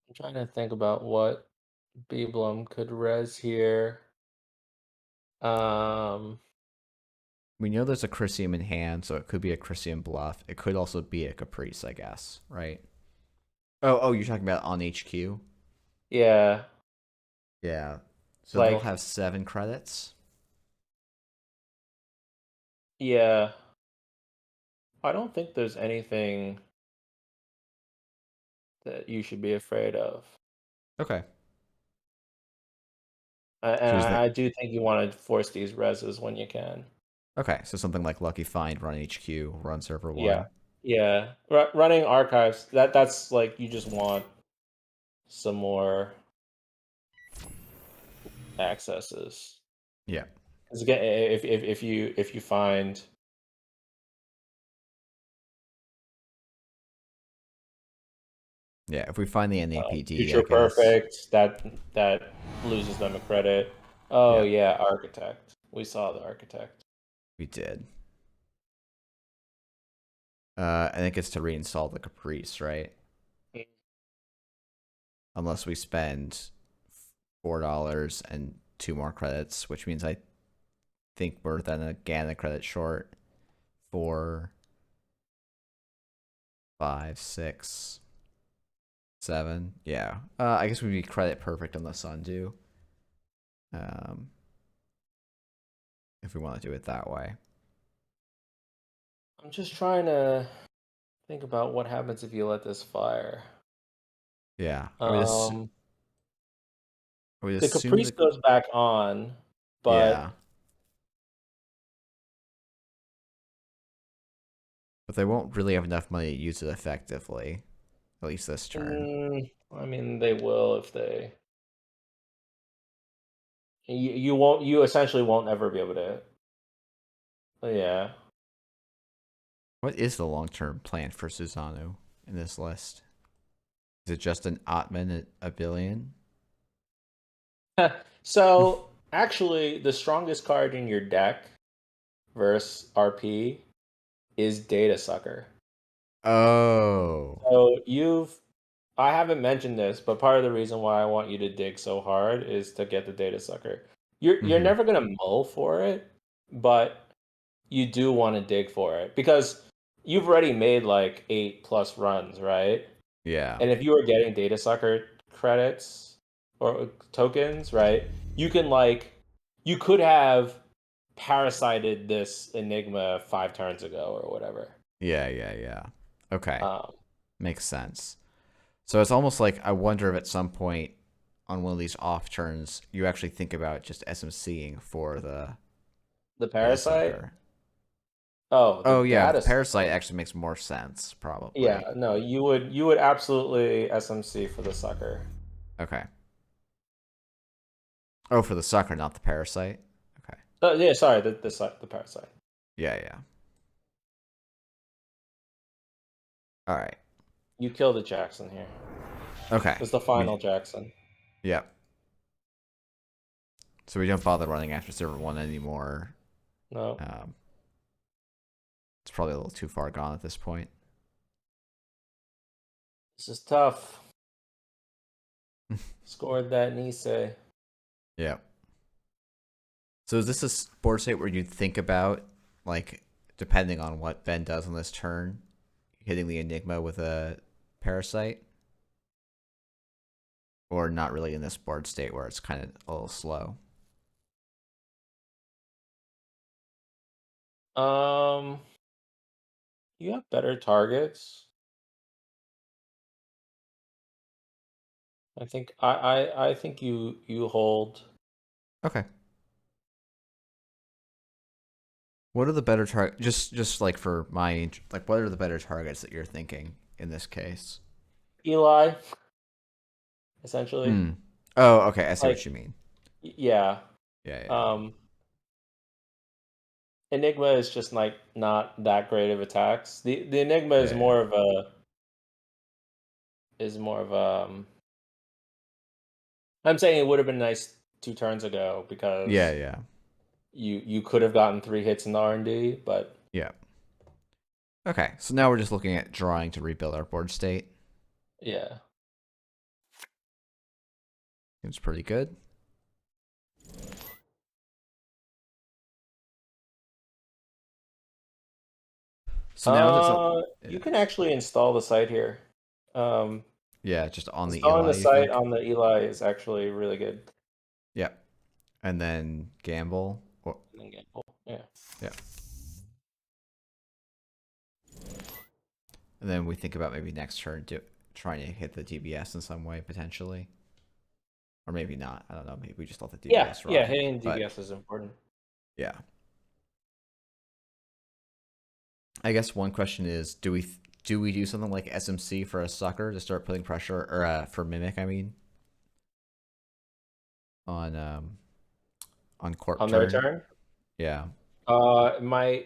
I'm trying to think about what Bblum could res here. We know there's a Chrysium in hand, so it could be a Chrysium bluff. It could also be a Caprice, I guess, right? Oh, you're talking about on HQ? Yeah. Yeah. So they'll Like, have 7 credits. yeah. I don't think there's anything that you should be afraid of. Okay. And So is that I do think you want to force these reses when you can. okay? So something like Lucky Find, run HQ, run server Yeah. 1. Yeah. Running archives, that's like you just want some more accesses. Yeah. Because again, if you find Yeah. If we find the NAPD, I future guess. perfect, that loses them a credit. Oh Yeah, yeah, architect. We saw the architect. we did. And it gets to reinstall the Caprice, right? Unless we spend $4 and 2 more credits, which means I think we're then again a credit short. 4, 5, 6, 7. Yeah. I guess we'd be credit perfect on the Sundew. If we want to do it that way. I'm just trying to think about what happens if you let this fire. Yeah. Um, I would the assume Caprice that. goes back on, Yeah. but But they won't really have enough money to use it effectively. At least this turn. I mean they will if they. You won't. You essentially won't ever be able to. Yeah. What is the long term plan for Susano in this list? Is it just an Atman at a billion? So actually, the strongest card in your deck versus RP is Data Sucker. Oh. So I haven't mentioned this, but part of the reason why I want you to dig so hard is to get the Data Sucker. You're Mm-hmm. never gonna mull for it, but you do want to dig for it because you've already made like 8+ runs, right? Yeah. And if you are getting Data Sucker credits or tokens, right, you could have parasited this Enigma 5 turns ago or whatever. Yeah. Okay. Um, Makes sense. So it's almost like I wonder if at some point on one of these off turns you actually think about just SMCing for the the data Parasite. sucker. Oh, the Oh yeah, data the parasite sucker. actually makes more sense, Yeah, probably. no, you would absolutely SMC for the sucker. Okay. Oh, for the sucker, not the parasite. Okay. Yeah, sorry, the Parasite. Yeah. All right. You kill the Jackson here. Okay. It's the final Jackson. Yep. So we don't bother running after server 1 anymore. No, Um, it's probably a little too far gone at this point. this is tough. Scored that Nisei. Yeah. So is this a board state where you'd think about, like, depending on what Ben does on this turn, hitting the Enigma with a parasite? Or not really in this board state where it's kind of a little slow? Um, you have better targets. I think I think you hold. Okay. What are the better target? Just like for my like, what are the better targets that you're thinking in this case? Eli, essentially. Hmm. Oh, okay. I see what Like, you mean. yeah. Yeah, yeah, Um, Enigma is just like not that great of attacks. The Enigma yeah, yeah, is more of I'm saying it would have been nice 2 turns ago yeah, because yeah, you could have gotten 3 hits in the R&D, but yeah. Okay, so now we're just looking at drawing to rebuild our board state. yeah. Seems pretty good. So now that's a You yeah, can actually install the site here. Um, yeah, just on the Installing the Eli, you site think? on the Eli is actually really good. Yeah, and then gamble. Or, And then gamble. Yeah. yeah, and then we think about maybe next turn trying to hit the DBS in some way potentially, or maybe not. I don't know. Maybe we just let the Yeah, DBS yeah, run. hitting But DBS is important. yeah, I guess one question is, do we do something like SMC for a sucker to start putting pressure, or for mimic? I mean, on corp On their turn. turn, Yeah. my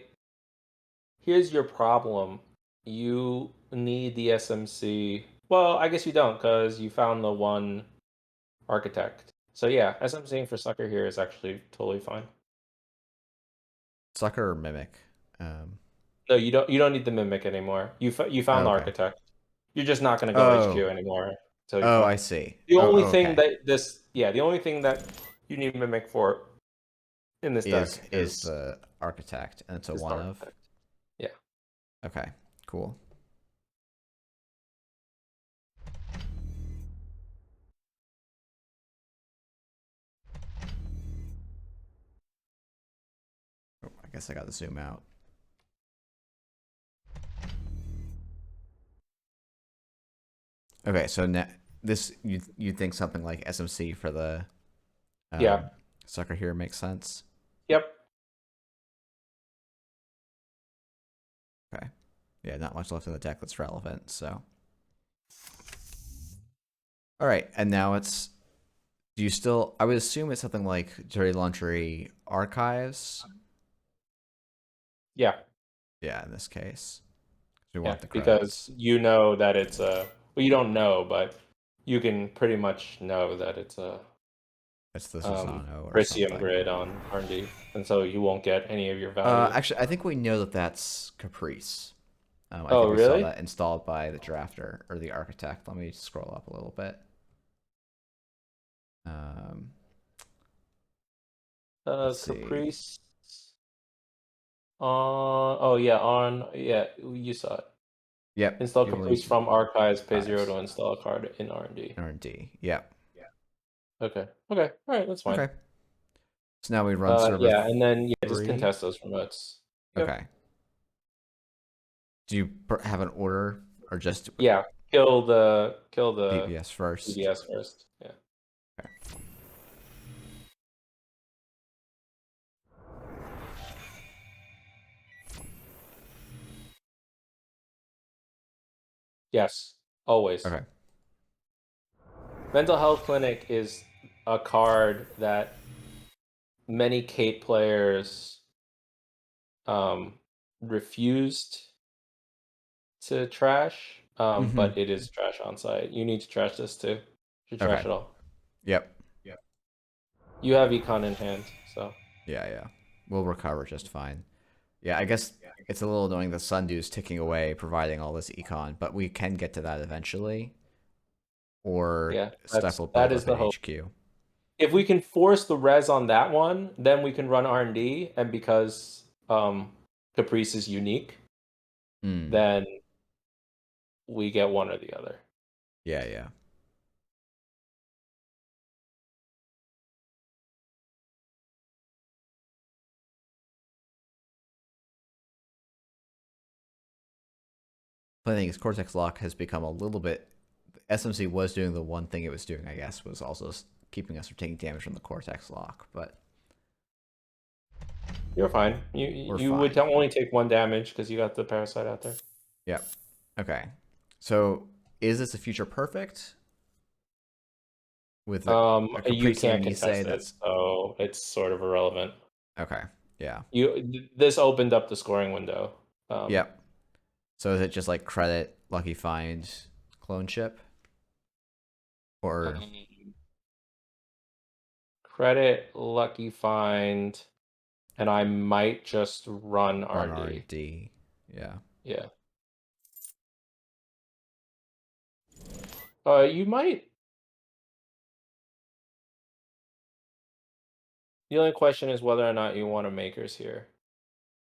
here's your problem. You need the SMC. Well, I guess you don't because you found the one architect. So yeah, SMCing for sucker here is actually totally fine. Sucker or mimic? Um, No, you don't. You don't need the mimic anymore. You found oh, the okay. architect. You're just not going to go HQ Oh, anymore until you oh, find. I see. The Oh, only oh, thing okay. that the only thing that you need mimic for in this Is deck the architect, and it's a is the one of. architect. Yeah. Okay, cool. Oh, I guess I got to zoom out. Okay, so this you think something like SMC for the Yeah. sucker here makes sense? Yep. Okay. Yeah, not much left in the deck that's relevant. So, all right, and now it's. Do you still? I would assume it's something like Dirty Laundry Archives. Yeah. Yeah, in this case, we Yeah. want the Because credits. you know that it's a. Well, you don't know, but you can pretty much know that it's a It's the Susano or Prisium something. grid on R&D, and so you won't get any of your value. Actually, I think we know that that's Caprice. I Oh, think we saw really? that installed by the drafter or the architect. Let me scroll up a little bit. Um, let's see. Caprice. Oh yeah, you saw it. Yep, Install you will need Caprice from archives. Pay 0 to archives. install a card in R&D. R&D. Yep. Okay. Okay. All right. That's fine. Okay. So now we run server Yeah, and then just 3. contest those promotes. Yep. Okay. Do you have an order or just Yeah. Kill the BBS first? DBS first. Yeah. Okay. Yes. Always. Okay. Mental Health Clinic is a card that many Kate players um refused to trash. Mm-hmm. But it is trash on site. You need to trash this too. You should trash Okay. it all. Yep. You have econ in hand, so Yeah, yeah. We'll recover just fine. Yeah, I guess it's a little annoying the Sundew's ticking away, providing all this econ, but we can get to that eventually, or yeah, stifle that both is up in the hope. HQ. If we can force the res on that one, then we can run R&D, and because Caprice is unique, Hmm. then we get one or the other. Yeah, yeah. But the thing is, Cortex Lock has become a little bit SMC was doing the one thing it was doing, I guess, was also keeping us from taking damage from the Cortex lock, but You're fine. we're You would fine. only take 1 damage because you got the parasite out there. Yep. Okay. So is this a future perfect? With a You Caprice and can't a contest Nisei it, that's so it's sort of irrelevant. okay. Yeah. This opened up the scoring window. Yep. So is it just like credit, lucky find, clone chip? Or Credit, lucky find, and I might just run run R&D. R&D? Yeah. Yeah. You might. The only question is whether or not you want a makers here.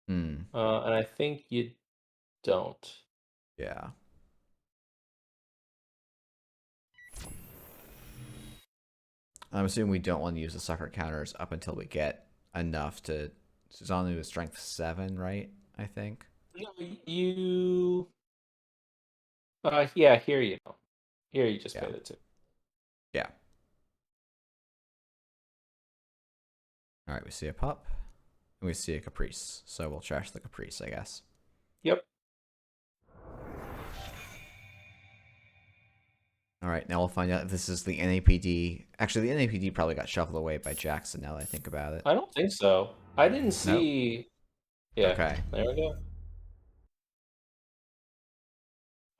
Hmm. And I think you don't. Yeah. I'm assuming we don't want to use the sucker counters up until we get enough to. Susanoo is strength 7, right? I think. No, you. Yeah, here you go. Here you just Yeah. pay the 2. Yeah. All right, we see a pup, and we see a Caprice. So we'll trash the Caprice, I guess. Yep. All right, now we'll find out if this is the NAPD. Actually, the NAPD probably got shuffled away by Jackson now that I think about it. I don't think so. I didn't Nope. see. Yeah. Okay. There we go.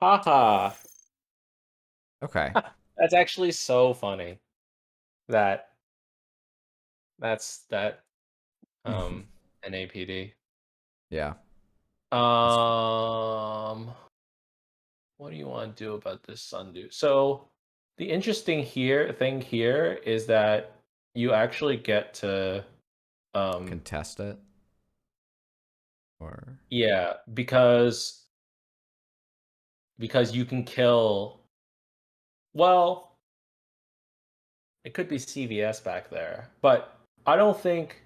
Haha. Okay. That's actually so funny. That that's that NAPD. Yeah. What do you want to do about this sundew? So the interesting thing here is that you actually get to Contest it. Or yeah, because you can kill, well, it could be CVS back there, but I don't think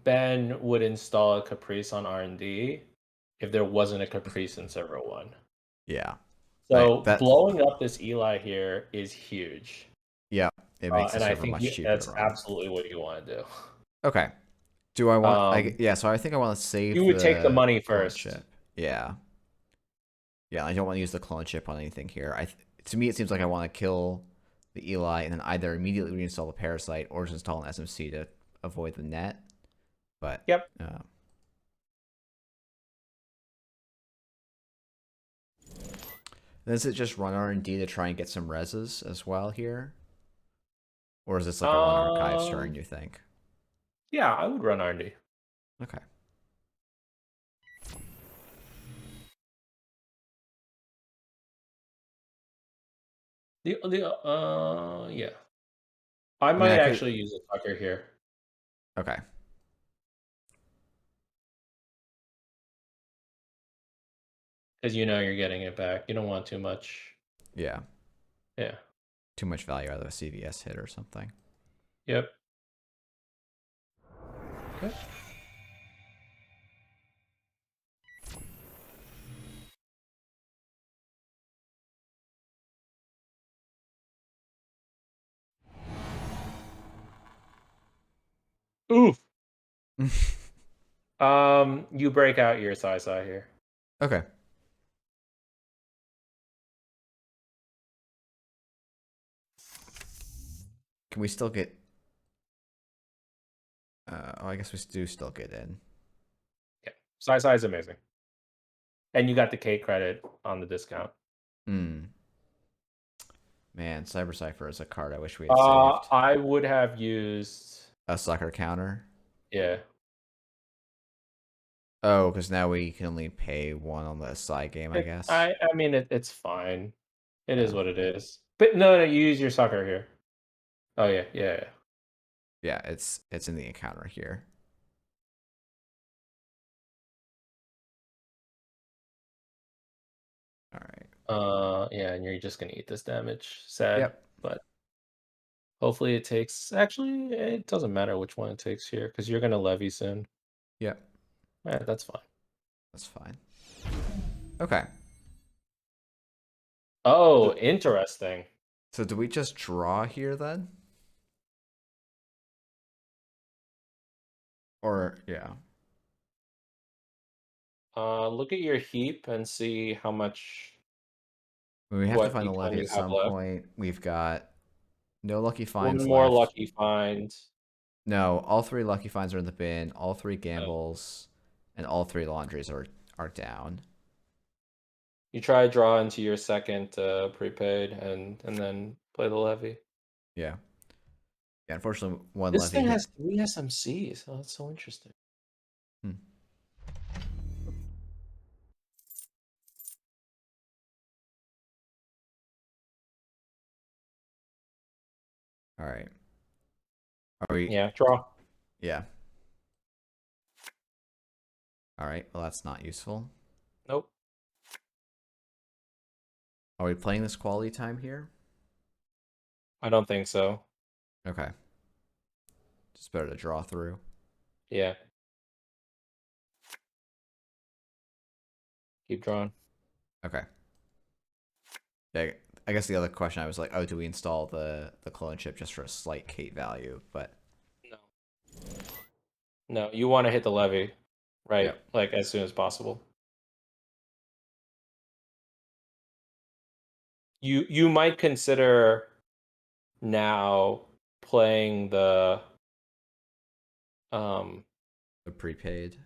Ben would install a Caprice on R&D if there wasn't a Caprice in server 1. yeah. So That blowing up this Eli here is huge. yeah, it makes the And I server think much cheaper to that's run. absolutely what you want to do. Okay. Do I want Um, yeah, so I think I want to you save would take the the money clone first. chip. Yeah. Yeah, I don't want to use the clone chip on anything here. To me it seems like I want to kill the Eli and then either immediately reinstall the parasite or just install an SMC to avoid the net. But Yep. Does it just run R&D to try and get some reses as well here? Or is this like a run archives turn, you think? Yeah, I would run R&D. Okay. Yeah. I mean, might I could. actually use a Tucker here. Okay. Because you know you're getting it back. You don't want too much. Yeah. Yeah. Too much value out of a CVS hit or something. Yep. Okay. Oof. You break out your Sai here. Okay. Can we still get? I guess we do still get in. Yeah. Sai is amazing. And you got the Kate credit on the discount. Hmm. Man, Cyber Cipher is a card I wish we had saved. I would have used A sucker counter. yeah. Oh, because now we can only pay 1 on the side game, I guess. I mean it's fine. It is what it is. But no, you use your sucker here. Oh yeah. Yeah, it's in the encounter here. All right. Yeah, and you're just gonna eat this damage. Sad. Yep. But hopefully it takes, actually it doesn't matter which one it takes here, because you're gonna levy soon. Yep. Yeah, that's fine. That's fine. Okay. Oh, interesting. So do we just draw here then? Or yeah. Look at your heap and see how much We have to what find the econ levy you at have some left. point. We've got no lucky One finds more left. lucky find. No, all 3 lucky finds are in the bin, all 3 Oh. gambles, and all 3 laundries are down. You try draw into your second prepaid and then play the levy. Yeah. Yeah, unfortunately one This levy thing hit. has 3 SMCs. Oh, that's so interesting. Hmm. All right. Are we Yeah, draw. Yeah. All right. Well, that's not useful. Nope. Are we playing this quality time here? I don't think so. Okay. Just better to draw through. Yeah. Keep drawing. Okay. Yeah, I guess the other question I was like, oh, do we install the clone chip just for a slight Kate value? But No. No, you want to hit the levy, right? yep. Like as soon as possible. You might consider now playing the um The prepaid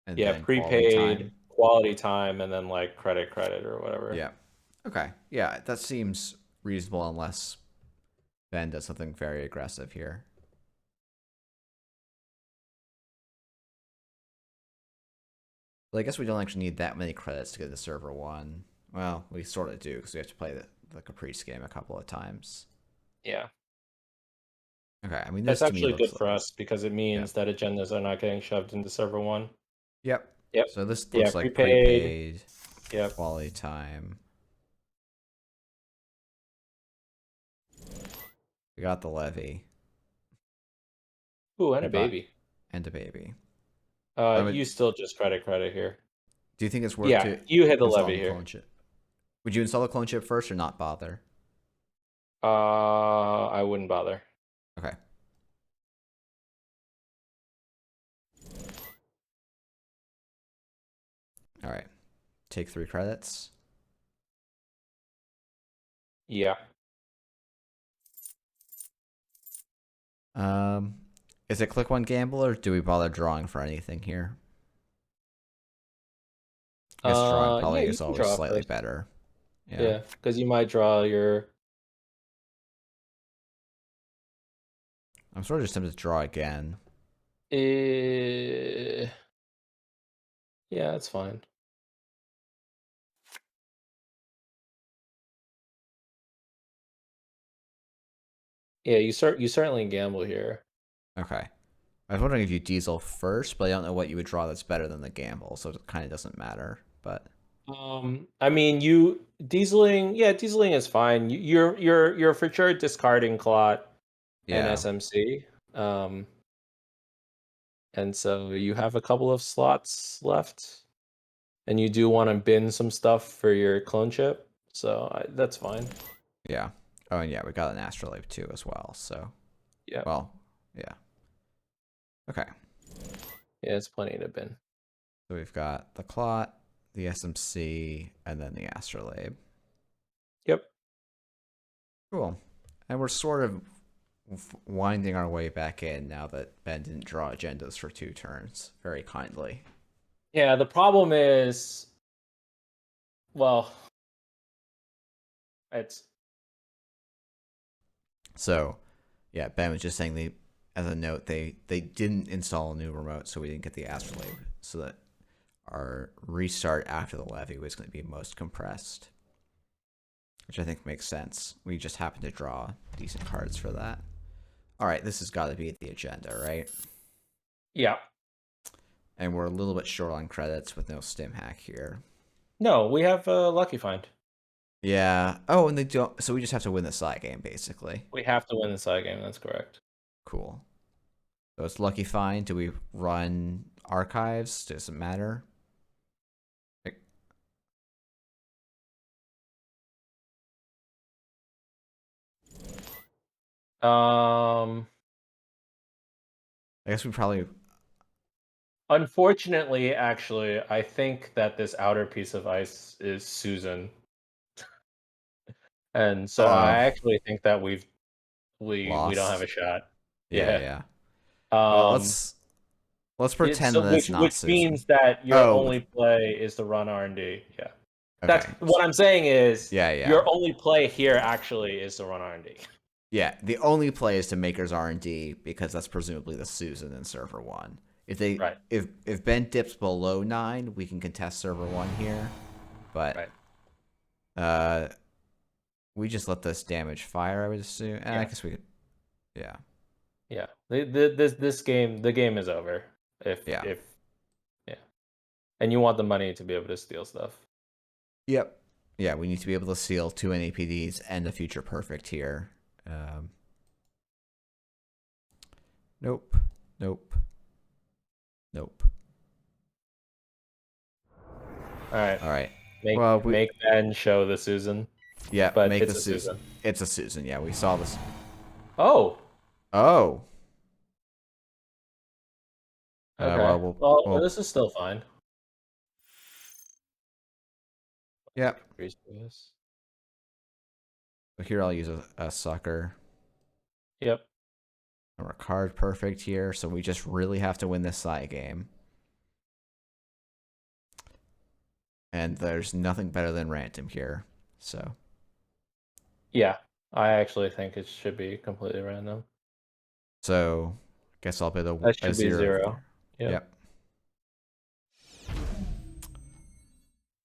and yeah, then quality prepaid time. quality time and then like credit or whatever. Yeah. Okay. Yeah, that seems reasonable unless Ben does something very aggressive here. But I guess we don't actually need that many credits to get to server 1. Well, we sort of do because we have to play the Caprice game a couple of times. Yeah. Okay, I mean, That's this to me actually looks good like... for us because it Yeah. means that agendas are not getting shoved into server 1. Yep. Yep. So this Yeah, looks like prepaid. prepaid, Yep. quality time. We got the levy. Ooh, and We a bought baby. and a baby. I You would. still just credit here. Do you think it's worth Yeah, to you hit the install levy the here. clone chip? Would you install the clone chip first or not bother? I wouldn't bother. Okay. All right. Take 3 credits. Yeah. Is it click 1 gamble or do we bother drawing for anything here? I guess drawing Yeah, probably you is can always draw slightly first. better. Yeah. Yeah, because you might draw your. I'm sort of just tempted to draw again. Yeah, that's fine. Yeah, you certainly gamble here. Okay. I was wondering if you diesel first, but I don't know what you would draw that's better than the gamble, so it kind of doesn't matter. But I mean, you dieseling. Yeah, dieseling is fine. You're for sure discarding Clot and yeah, SMC. And so you have a couple of slots left, and you do want to bin some stuff for your clone chip. So that's fine. yeah. Oh, and yeah, we got an astrolabe too as well. So, Yeah, well, yeah. Okay. yeah, it's plenty to bin. So we've got the clot, the SMC, and then the astrolabe. Yep. Cool. And we're sort of winding our way back in now that Ben didn't draw agendas for 2 turns very kindly. Yeah, the problem is, well, it's So, yeah, Ben was just saying as a note, they didn't install a new remote, so we didn't get the astrolabe. So that our restart after the levy was going to be most compressed, which I think makes sense. We just happened to draw decent cards for that. All right, this has got to be the agenda, right? yeah. And we're a little bit short on credits with no stim hack here. No, we have a lucky find. Yeah. Oh, and they don't. So we just have to win the side game, basically. We have to win the side game. That's correct. Cool. So it's lucky find. Do we run archives? Does it matter? Um, I guess we probably. Unfortunately, actually, I think that this outer piece of ice is Susan, and so I Oh, actually think that we don't have a lost. shot. Yeah, Yeah. yeah. Well, Um. let's pretend So that it's not which Susan. means that your Oh, only play is to run R&D. Yeah. That's okay. what I'm saying is Yeah, yeah, your only play here actually is to run R&D. yeah. The only play is to Maker's R&D because that's presumably the Susan in server one. Right. If Ben dips below 9, we can contest server one here, but Right. uh, we just let this damage fire. I would assume. I Yeah. guess we could. Yeah, Yeah. This game, the game is over. yeah. If yeah. And you want the money to be able to steal stuff. Yep. Yeah, we need to be able to seal 2 NAPDs and a future perfect here. Nope. Nope. Nope. All right. All right. Make Well, make Ben show the Susan, yeah, but make it's the a Susan. Susan. It's a Susan. Yeah, we saw this. Oh. Oh. Okay. Well, Well, this is still fine. yeah. Increase this. Here I'll use a sucker. Yep. And we're card perfect here, so we just really have to win this side game. And there's nothing better than random here. So. Yeah. I actually think it should be completely random. So, guess I'll bid That a should be 0 0. there. Yep. Yep.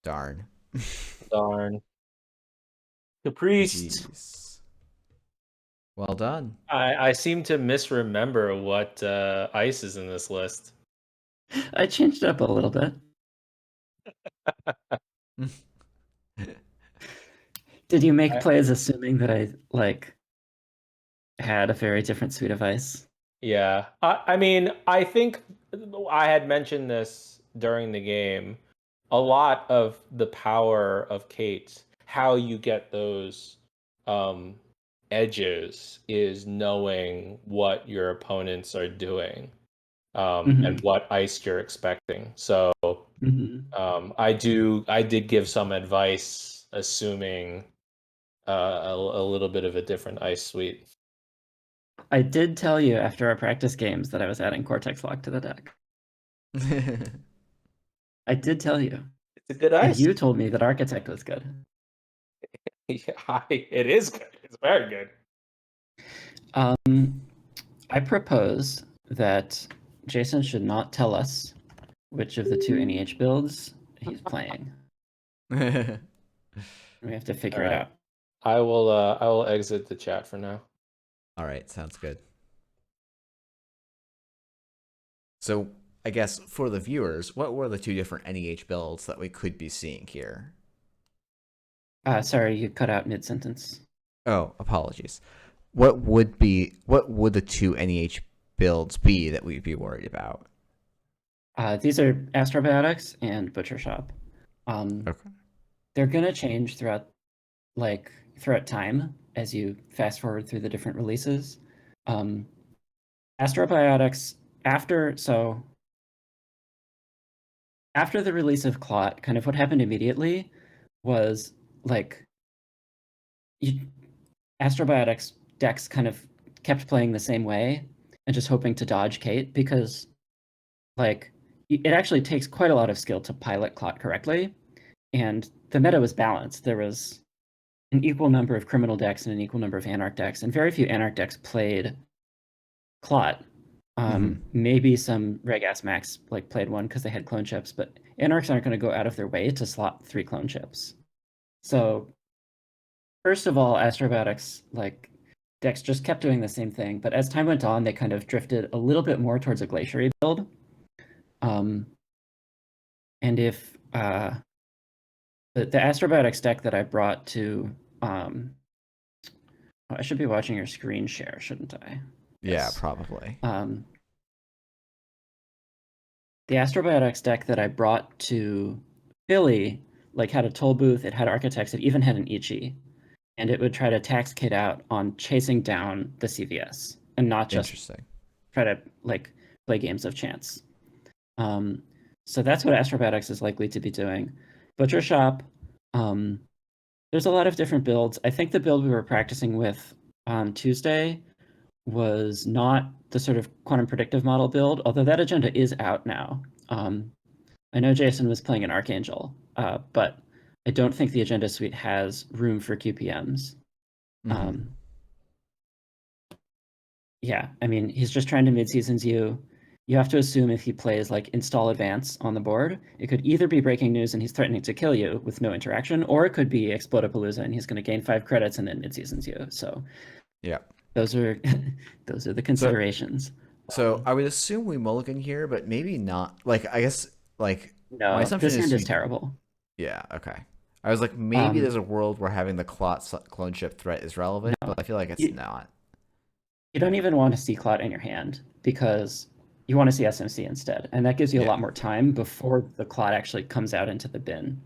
Darn. Darn. Caprice. Jeez. Well done. I seem to misremember what ice is in this list. I changed it up a little bit. Did you make plays assuming that I had a very different suite of ice? Yeah. I mean, I think I had mentioned this during the game. A lot of the power of Kate, how you get those um, edges, is knowing what your opponents are doing and what ice you're expecting. So I did give some advice, assuming a little bit of a different ice suite. I did tell you after our practice games that I was adding Cortex Lock to the deck. I did tell you. It's a good And ice. you told me that Architect was good. Yeah, it is good. It's very good. I propose that Jason should not tell us which of the two NEH builds he's playing. We have to figure it out. I will exit the chat for now. All right, sounds good. So, I guess for the viewers, what were the two different NEH builds that we could be seeing here? Sorry, you cut out mid-sentence. Oh, apologies. What would the two NEH builds be that we'd be worried about? These are Astrobiotics and Butcher Shop. Okay. They're gonna change throughout time as you fast forward through the different releases. Astrobiotics after the release of Clot, kind of what happened immediately was Astrobiotics decks kind of kept playing the same way and just hoping to dodge Kate because it actually takes quite a lot of skill to pilot Clot correctly, and the meta was balanced. There was an equal number of criminal decks and an equal number of Anarch decks, and very few Anarch decks played Clot. Maybe some Regas Max played one because they had clone chips, but Anarchs aren't going to go out of their way to slot 3 clone chips. So first of all, Astrobiotics decks just kept doing the same thing, but as time went on, they kind of drifted a little bit more towards a Glaciary build. And if the Astrobiotics deck that I brought to I should be watching your screen share, shouldn't I? Yeah, Yes. probably. The Astrobiotics deck that I brought to Philly had a toll booth, it had architects, it even had an Ichi. and it would try to tax Kate out on chasing down the CVS and not just Interesting. try to like play games of chance. So that's what Astrobatics is likely to be doing. Butcher Shop, there's a lot of different builds. I think the build we were practicing with on Tuesday was not the sort of quantum predictive model build, although that agenda is out now. I know Jason was playing an Archangel, but I don't think the agenda suite has room for QPMs. Yeah, I mean, he's just trying to mid-seasons you. You have to assume if he plays like install advance on the board, it could either be breaking news and he's threatening to kill you with no interaction, or it could be Explodapalooza and he's going to gain 5 credits and then mid-seasons you. So Yeah. those are those are the considerations. So I would assume we mulligan here, but maybe not. Like, I guess, like, my No, assumption this hand is we- terrible. Yeah, okay. I was like, maybe there's a world where having the clone ship threat is relevant, No. but I feel like it's not. You don't even want to see Clot in your hand because you want to see SMC instead, and that gives you a Yeah. lot more time before the Clot actually comes out into the bin.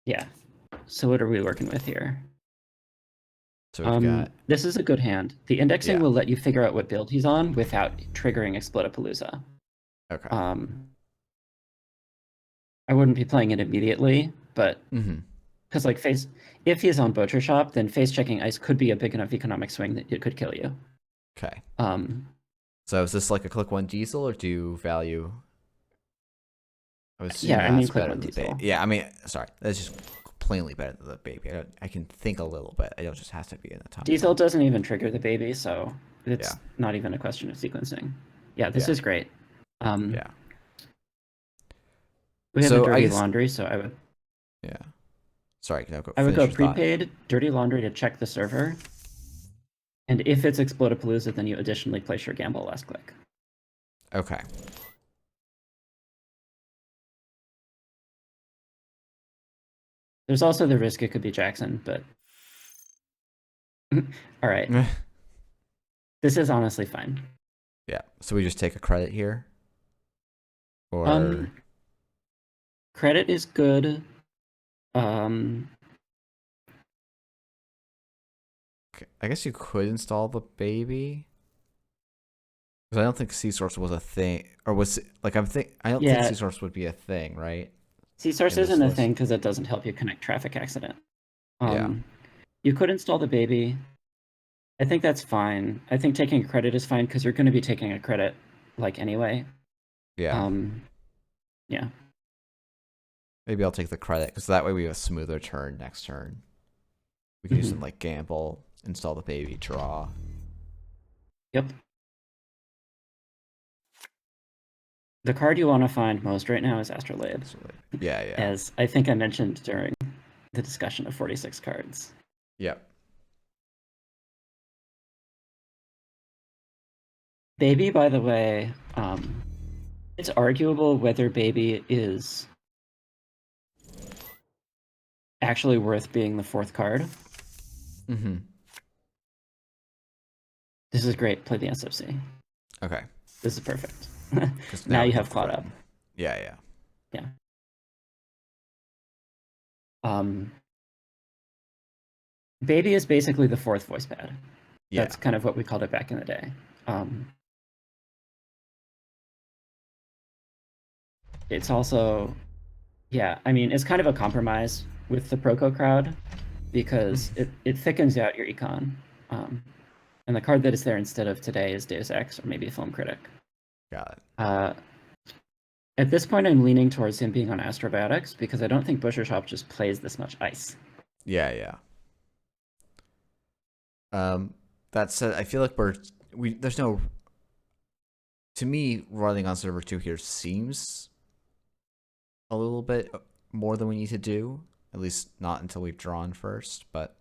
Yeah. So what are we working with here? So we've got... This is a good hand. The indexing Yeah. will let you figure out what build he's on without triggering Explodapalooza. Okay. I wouldn't be playing it immediately, but because like if he's on Butcher Shop, then face checking ice could be a big enough economic swing that it could kill you. Okay. So is this like a click 1 diesel, or do you value? Yeah, I mean click 1 diesel. Yeah, I mean, sorry, that's just plainly better than the baby. I can think a little bit. I don't just have to be in the top. Diesel doesn't even trigger the baby, so it's not even a question of sequencing. Yeah, this is great. Yeah. We have a dirty laundry, so I would. Yeah. Sorry, I would go prepaid, dirty laundry to check the server. And if it's Explodapalooza, then you additionally place your gamble last click. Okay. There's also the risk it could be Jackson, but... All right. This is honestly fine. Yeah. So we just take a credit here? Or... Credit is good. I guess you could install the baby. Because I don't think C-Source was a thing. Or was it, like, I don't think C-Source would be a thing, right? C-Source isn't a thing because it doesn't help you connect traffic accident. You could install the baby. I think that's fine. I think taking a credit is fine because you're going to be taking a credit like anyway. Yeah. Yeah. Maybe I'll take the credit because that way we have a smoother turn next turn. We can do some like gamble, install the baby, draw. Yep. The card you want to find most right now is Astrolabe. Yeah, yeah. As I think I mentioned during the discussion of 46 cards. Yep. Baby, by the way, it's arguable whether Baby is actually worth being the 4th card. This is great. Play the SFC. Okay. This is perfect. now you have Cloud up. Yeah, yeah. Yeah. Baby is basically the 4th Voicepad. Yeah. That's kind of what we called it back in the day. It's also, yeah, I mean, it's kind of a compromise with the Proco crowd because it thickens out your econ. And the card that is there instead of today is Deus Ex or maybe a Film Critic. Got it. At this point, I'm leaning towards him being on Astrobatics because I don't think Butcher Shop just plays this much ice. Yeah, yeah. That said, I feel like there's no... To me, running on server 2 here seems a little bit more than we need to do. At least not until we've drawn first, but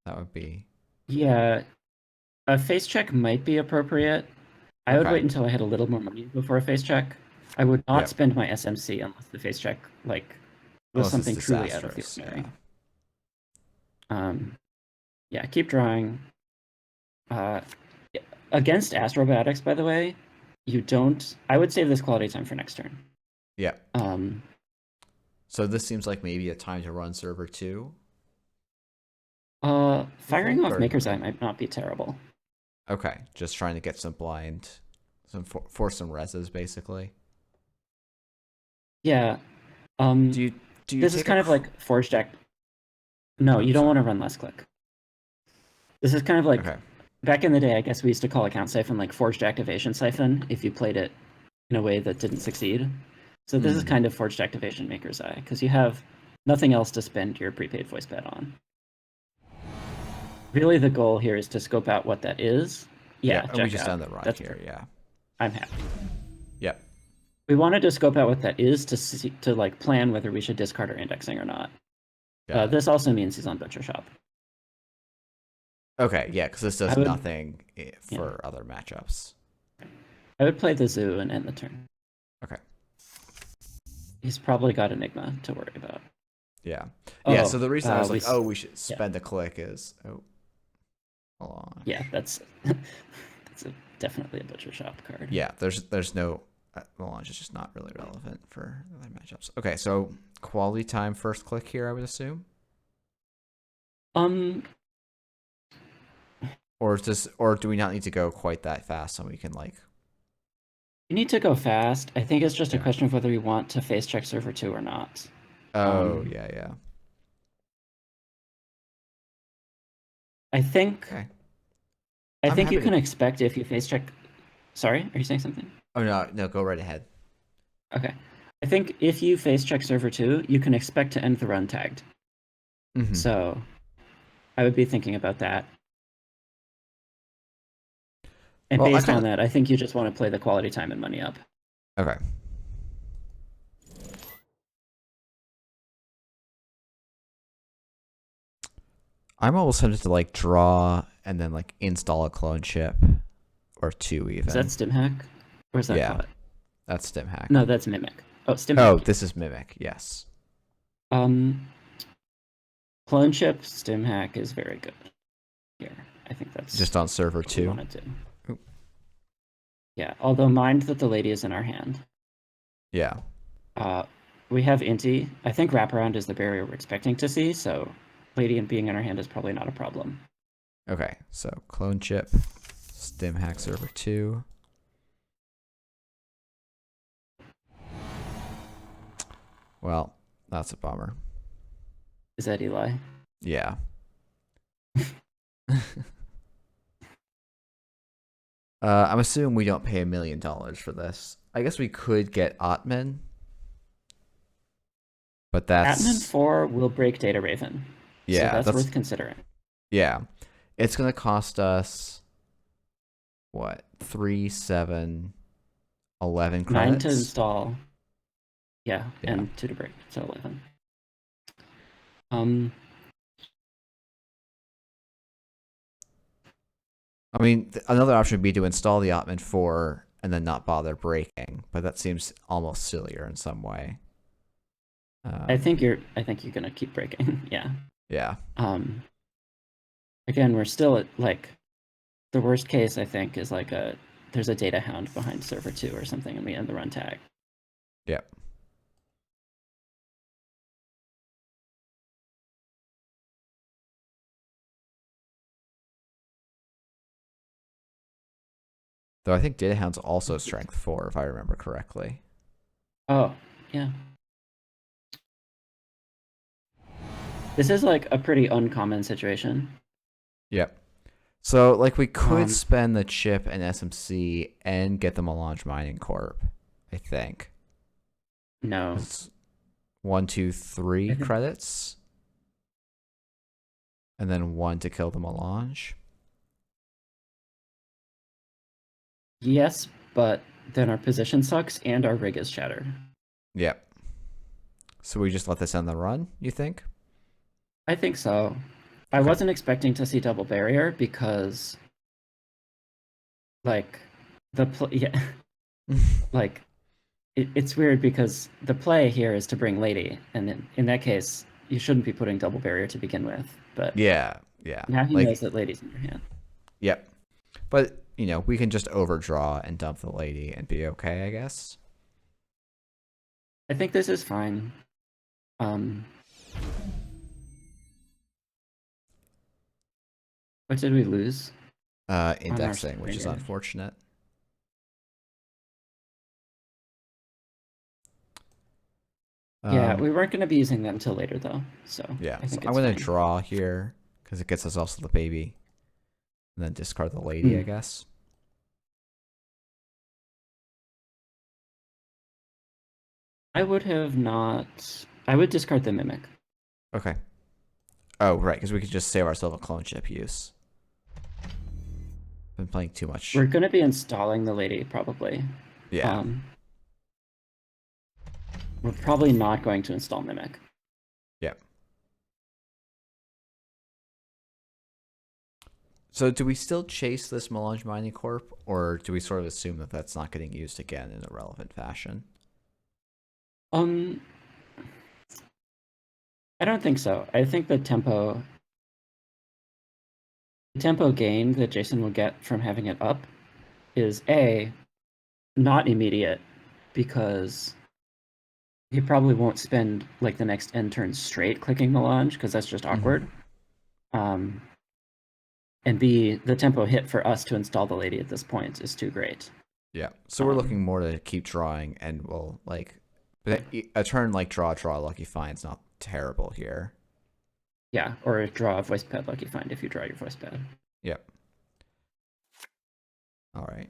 that would be... Yeah, a face check might be appropriate. I would wait until I had a little more money before a face check. I would not spend my SMC unless the face check was something truly out of the ordinary. Yeah, keep drawing. Against Astrobatics, by the way, I would save this quality time for next turn. Yeah. So this seems like maybe a time to run server 2. Firing think, off or Maker's no? Eye might not be terrible. Okay, just trying to get some blind, force some reses basically. Yeah. Do you do you This is take a? kind of like Forged Deck. No, Oh, you don't sorry. want to run less click. This is kind of like Okay. back in the day, I guess we used to call account siphon like Forged Activation Siphon if you played it in a way that didn't succeed. So this is kind of Forged Activation Maker's Eye because you have nothing else to spend your prepaid voicepad on. Really, the goal here is to scope out what that is. Yeah, And we check just out. done the run That's here. perfect. Yeah. I'm happy. Yep. We wanted to scope out what that is to like plan whether we should discard our indexing or not. This also means he's on Butcher Shop. Okay, yeah, because this does would, nothing for other matchups. I would play the Zoo and end the turn. Okay. He's probably got Enigma to worry about. Yeah. Yeah, so the reason I was like, we should yeah. spend a click is, hold on. Yeah, that's definitely a Butcher Shop card. Yeah, there's no, Melange is just not really relevant for other matchups. Okay, so quality time first click here, I would assume? Or do we not need to go quite that fast so we can like? You need to go fast. I think it's just a question of whether we want to face check server 2 or not. Oh, yeah. I think. Okay. I think you can expect if you face check. Sorry, are you saying something? Oh no, go right ahead. Okay. I think if you face check server 2, you can expect to end the run tagged. So I would be thinking about that. And based on that, I think you just want to play the quality time and money up. Okay. I'm almost tempted to like draw and then like install a clone chip or two even. Is that stim hack? Or is that caught? That's stim hack. No, that's mimic. Oh, stim hack. Oh, this is mimic, yes. Clone chip stim hack is very good here. I think that's just on server 2. Yeah, although mind that the lady is in our hand. Yeah. We have Inti. I think wraparound is the barrier we're expecting to see, so lady and being in our hand is probably not a problem. Okay, so clone chip, stim hack server 2. Well, that's a bummer. Is that Eli? Yeah. I'm assuming we don't pay $1 million for this. I guess we could get Atman. But that's... Atman 4 will break Data Raven. Yeah. So that's worth considering. Yeah. It's going to cost us, what, 3, 7, 11 credits? 9 to install. Yeah, and 2 to break, so 11. I mean, another option would be to install the Atman 4 and then not bother breaking, but that seems almost sillier in some way. I think you're gonna keep breaking. Yeah. Yeah. Again, we're still at like the worst case. I think is like there's a data hound behind server 2 or something, and we end the run tag. Yep. Though I think Data Hound's also strength 4, if I remember correctly. Oh, yeah. This is like a pretty uncommon situation. Yep. So, like, we could spend the chip and SMC and get the Melange Mining Corp, I think. No. It's 1, 2, 3 credits. And then 1 to kill the Melange. Yes, but then our position sucks and our rig is shattered. Yep. So we just let this end the run, you think? I think so. I wasn't expecting to see double barrier because, like, like, it's weird because the play here is to bring lady, and in that case, you shouldn't be putting double barrier to begin with. But yeah. Now he knows that lady's in your hand. Yep. But you know, we can just overdraw and dump the lady and be okay, I guess. I think this is fine. What did we lose? Indexing, which is screen. unfortunate. Yeah, we weren't going to be using that until later, though. So yeah, I think so I'm it's gonna fine. draw here because it gets us also the baby, and then discard the lady, I guess. I would have not. I would discard the mimic. Okay. Oh, right, because we could just save ourselves a clone chip use. Been playing too much. We're going to be installing the lady, probably. Yeah. We're probably not going to install mimic. Yeah. So do we still chase this Melange Mining Corp, or do we sort of assume that that's not getting used again in a relevant fashion? I don't think so. I think the tempo gain that Jason will get from having it up is not immediate, because he probably won't spend like the next n turns straight clicking Melange, because that's just awkward. And B, the tempo hit for us to install the lady at this point is too great. Yeah. So we're looking more to keep drawing, and we'll like, but a turn like draw Lucky Find's not terrible here. Yeah, or draw a Voicepad Lucky Find if you draw your Voicepad. Yep. All right.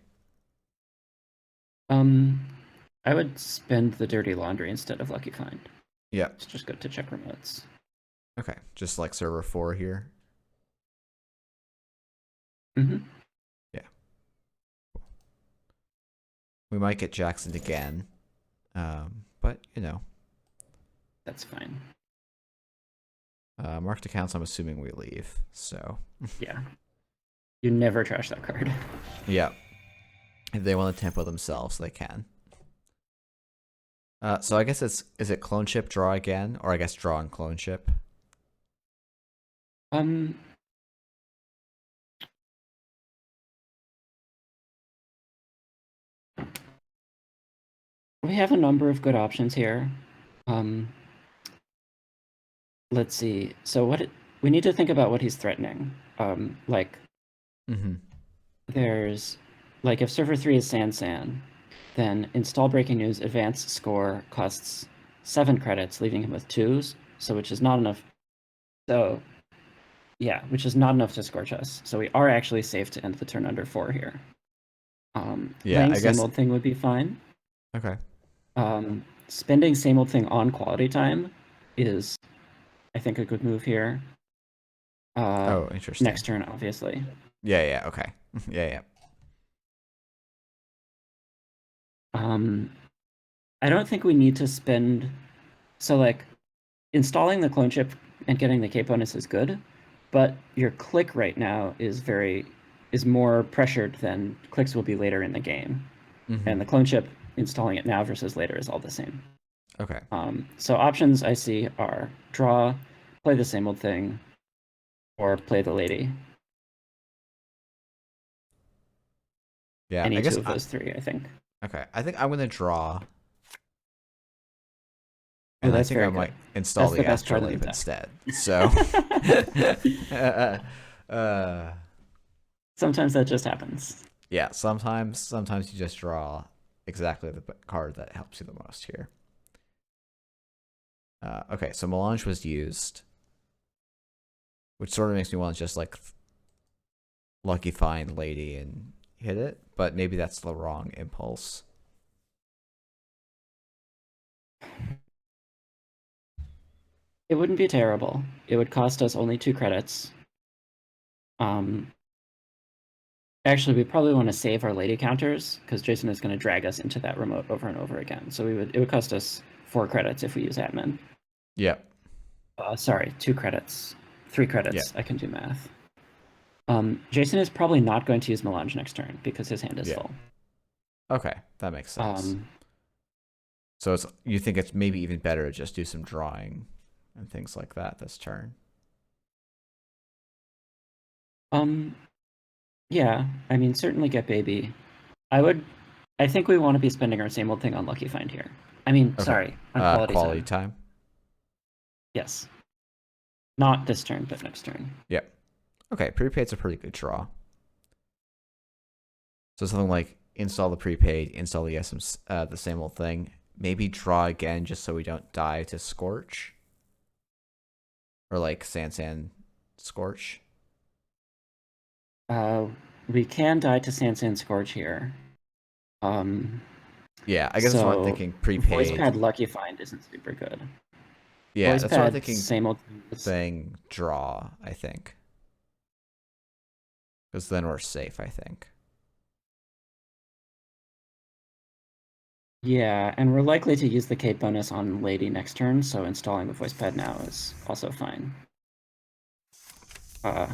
I would spend the Dirty Laundry instead of Lucky Find. Yeah. It's just good to check remotes. Okay, just like server 4 here. Yeah. We might get Jackson again, but you know. That's fine. Marked accounts, I'm assuming we leave, so. Yeah. You never trash that card. Yeah. If they want to tempo themselves, they can. So I guess is it clone chip draw again, or I guess draw and clone chip? We have a number of good options here. Let's see. So we need to think about what he's threatening. There's like, if server 3 is San, then install breaking news advanced score costs 7 credits, leaving him with 2s, so which is not enough. So yeah, which is not enough to scorch us. So we are actually safe to end the turn under 4 here. Yeah, I guess same old thing would be fine. Okay. Spending same old thing on quality time is, I think, a good move here. Oh, interesting. Next turn, obviously. Yeah, okay. yeah. I don't think we need to spend. So, like, installing the clone chip and getting the K bonus is good, but your click right now is more pressured than clicks will be later in the game. And the clone chip, installing it now versus later, is all the same. Okay. So options I see are draw, play the same old thing, or play the lady. Yeah, Any I guess two of those three, I think. Okay, I think I'm gonna draw. And that's I think I very might good. install That's the the best card in Astrolabe the deck. instead. So sometimes that just happens. yeah, sometimes you just draw exactly the card that helps you the most here. Okay, so Melange was used, which sort of makes me want to just like Lucky Find Lady and hit it, but maybe that's the wrong impulse. It wouldn't be terrible. It would cost us only 2 credits. Actually, we probably want to save our lady counters, because Jason is going to drag us into that remote over and over again. So it would cost us 4 credits if we use admin. Yep. Sorry, 2 credits. 3 credits. Yep. I can do math. Jason is probably not going to use Melange next turn because his hand is full. Okay, that makes sense. So you think it's maybe even better to just do some drawing and things like that this turn? Yeah, I mean, certainly get baby. I think we want to be spending our same old thing on Lucky Find here. I mean, sorry, on quality time. Yes. Not this turn, but next turn. Yep. Okay, prepaid's a pretty good draw. So something like install the prepaid, install the the same old thing. Maybe draw again just so we don't die to Scorch. Or like Sand Scorch. We can die to Sand Scorch here. Yeah, I guess that's what I'm thinking. Prepaid. Voicepad Lucky Find isn't super good. Yeah, that's what I'm Voicepad, thinking. same old thing. Draw, I think. Because then we're safe, I think. Yeah, and we're likely to use the Kate bonus on Lady next turn, so installing the Voicepad now is also fine. Yeah.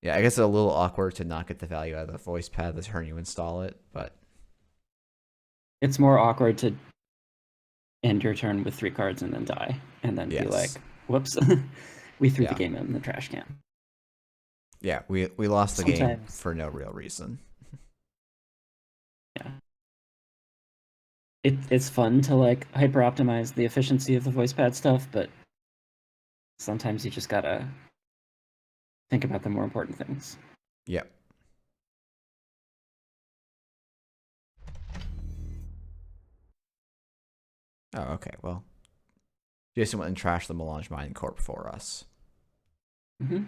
Yeah, I guess it's a little awkward to not get the value out of the Voicepad the turn you install it, but it's more awkward to end your turn with 3 cards and then die, and then be like, whoops, we threw the game in the trash can. Yeah, we lost the game for no real reason. Yeah. It's fun to like hyper optimize the efficiency of the Voicepad stuff, but sometimes you just gotta think about the more important things. Yep. Oh, okay. Well, Jason went and trashed the Melange Mining Corp for us. Mm-hmm.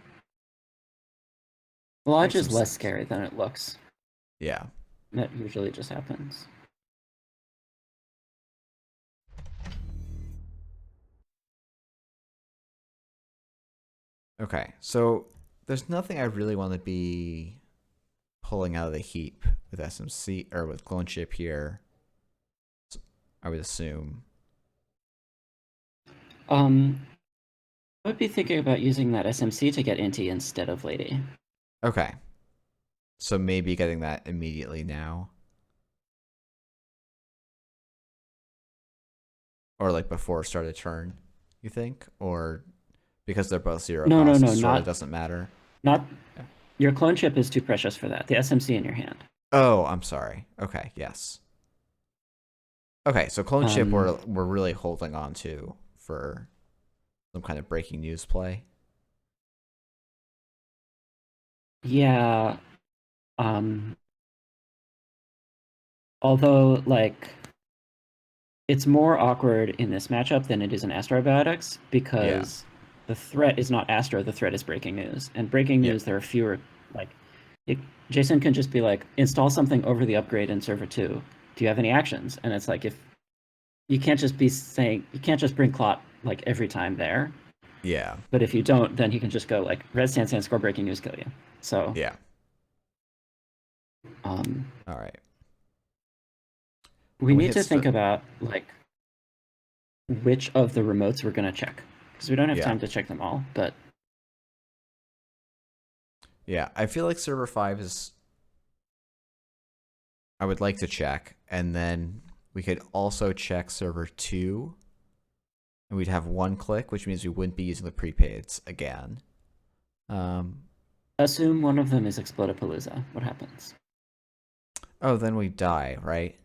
Melange is less scary than it looks. Yeah. That usually just happens. Okay, so there's nothing I really want to be pulling out of the heap with SMC or with Clone Chip here. I would assume. I would be thinking about using that SMC to get Inti instead of Lady. Okay. So maybe getting that immediately now. Or like before start of turn, you think? Or because they're both 0 cost, it sort of doesn't matter? Not... Yeah. Your Clone Chip is too precious for that. The SMC in your hand. Oh, I'm sorry. Okay, yes. Okay, so Clone Chip we're really holding on to for some kind of breaking news play. Yeah. Although, like, it's more awkward in this matchup than it is in Astrobiotics because the threat is not Astro, the threat is breaking news. And breaking news, there are fewer, like, Jason can just be like, install something over the upgrade in server 2. Do you have any actions? And it's like, if you can't just be saying, you can't just bring Clot like every time there. Yeah. But if you don't, then he can just go like, red sand score breaking news, kill you. So yeah. All right. We need to think about like which of the remotes we're going to check because we don't have time to check them all. But yeah, I feel like server 5 is. I would like to check, and then we could also check server 2, and we'd have 1 click, which means we wouldn't be using the prepaids again. Assume one of them is Explodapalooza. What happens? Oh, then we die, right?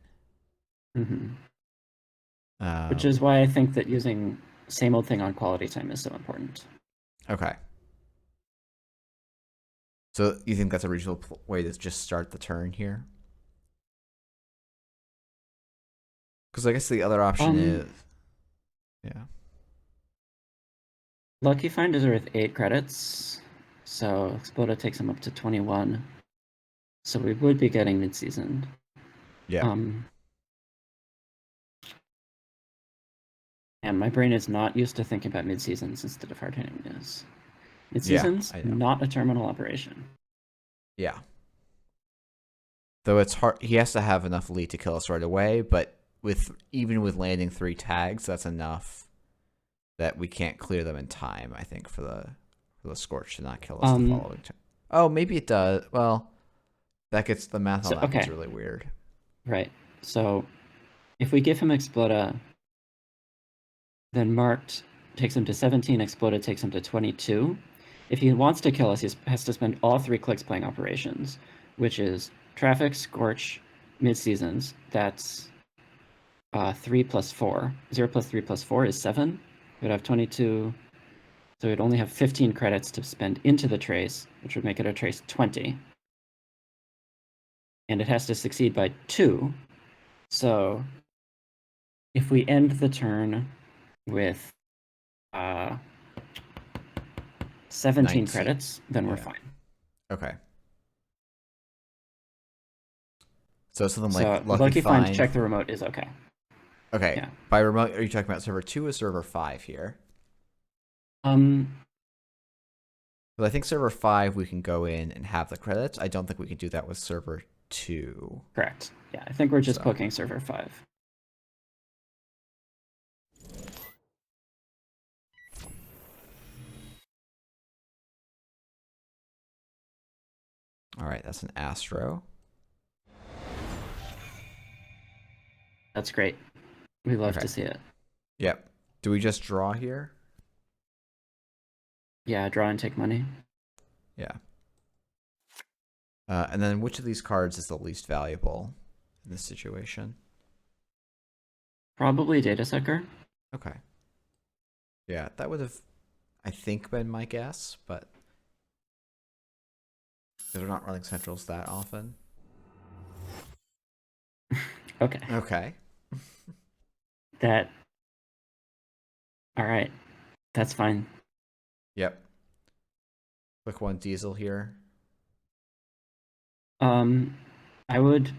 Mm-hmm. Which is why I think that using same old thing on quality time is so important. Okay. So you think that's a reasonable way to just start the turn here? Because I guess the other option is... Yeah. Lucky Find is worth 8 credits, so Exploda takes him up to 21. So we would be getting mid-season. Yeah. And my brain is not used to thinking about mid-seasons instead of hard-hitting news. Mid-season's not a terminal operation. Yeah. Though it's hard, he has to have enough lead to kill us right away, but even with landing 3 tags, that's enough that we can't clear them in time, I think, for the Scorch to not kill us the following turn. Oh, maybe it does. Well, that gets the math on that gets really weird. Right. So if we give him Exploda, then Marked takes him to 17, Exploda takes him to 22. If he wants to kill us, he has to spend all 3 clicks playing operations, which is Traffic, Scorch, mid-seasons. That's 3 plus 4. 0 plus 3 plus 4 is 7. We'd have 22, So we'd only have 15 credits to spend into the trace, which would make it a trace 20. And it has to succeed by 2. So if we end the turn with 17 19. credits, then we're Yeah. fine. Okay. So something So like Lucky Find to check the remote is okay. Okay. Yeah. By remote, are you talking about server 2 or server 5 here? But I think server 5 we can go in and have the credits. I don't think we can do that with server 2. Correct. Yeah, I think we're just poking server 5. All right, that's an Astro. That's great. We love to see it. Yep. Do we just draw here? Yeah, draw and take money. Yeah. And then which of these cards is the least valuable in this situation? Probably Data Sucker. Okay. Yeah, that would have, I think, been my guess, but because we're not running centrals that often. Okay. Okay. All right. That's fine. Yep. Click 1 diesel here. I would,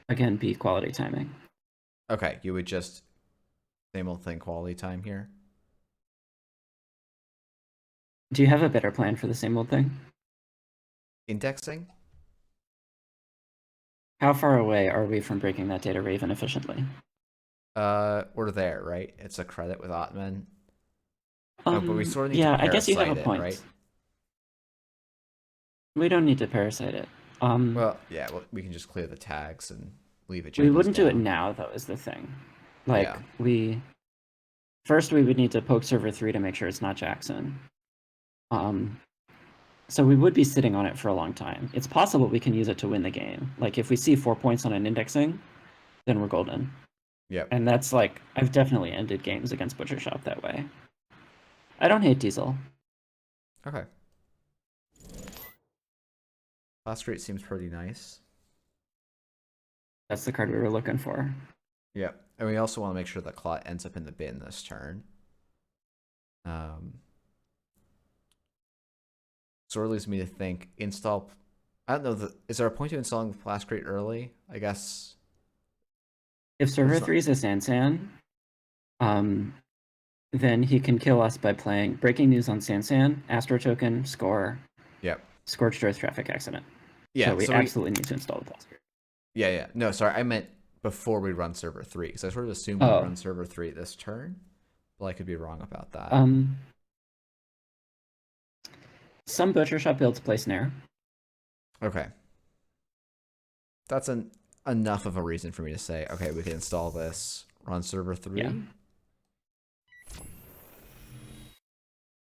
again, be quality timing. Okay, you would just same old thing, quality time here. Do you have a better plan for the same old thing? Indexing? How far away are we from breaking that data raven efficiently? We're there, right? It's a credit with Ottoman. But we sort of need yeah, to I guess you have a parasite point. right? We don't need to parasite it. Well, yeah, we can just clear the tags and leave it. We wouldn't do it now, though, is the thing. Like, yeah. First, we would need to poke server 3 to make sure it's not Jackson. So we would be sitting on it for a long time. It's possible we can use it to win the game. Like, if we see 4 points on an indexing, then we're golden. Yep. And that's like, I've definitely ended games against Butcher Shop that way. I don't hate Diesel. Okay. Last rate seems pretty nice. That's the card we were looking for. Yep. And we also want to make sure that Clot ends up in the bin this turn. Sort of leaves me to think, install... I don't know, is there a point to installing the Blast Crate early? I guess... If server 3 is a Sansan, then he can kill us by playing Breaking News on Sansan, Astro Token, Score, yep. Scorched Earth Traffic Accident. Yeah, so we absolutely need to install the Blast Crate. Yeah. No, sorry, I meant before we run server 3, because I sort of assumed we'd run server 3 this turn, but I could be wrong about that. Some Butcher Shop builds play Snare. Okay. That's enough of a reason for me to say, okay, we can install this, run server 3. Yeah.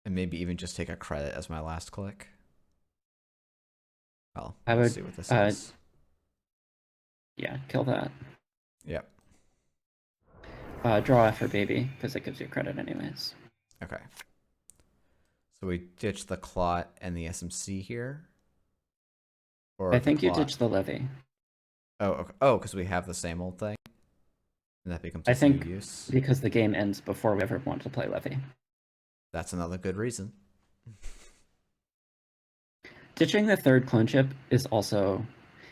And maybe even just take a credit as my last click. Well, I would see what this is. Yeah, kill that. Yep. Draw F for baby, because it gives you credit anyways. Okay. So we ditch the Clot and the SMC here? Or I think you ditch the Levy. Oh, okay. Oh, because we have the same old thing? And that becomes a new use? Because the game ends before we ever want to play Levy. That's another good reason. Ditching the third clone chip is also...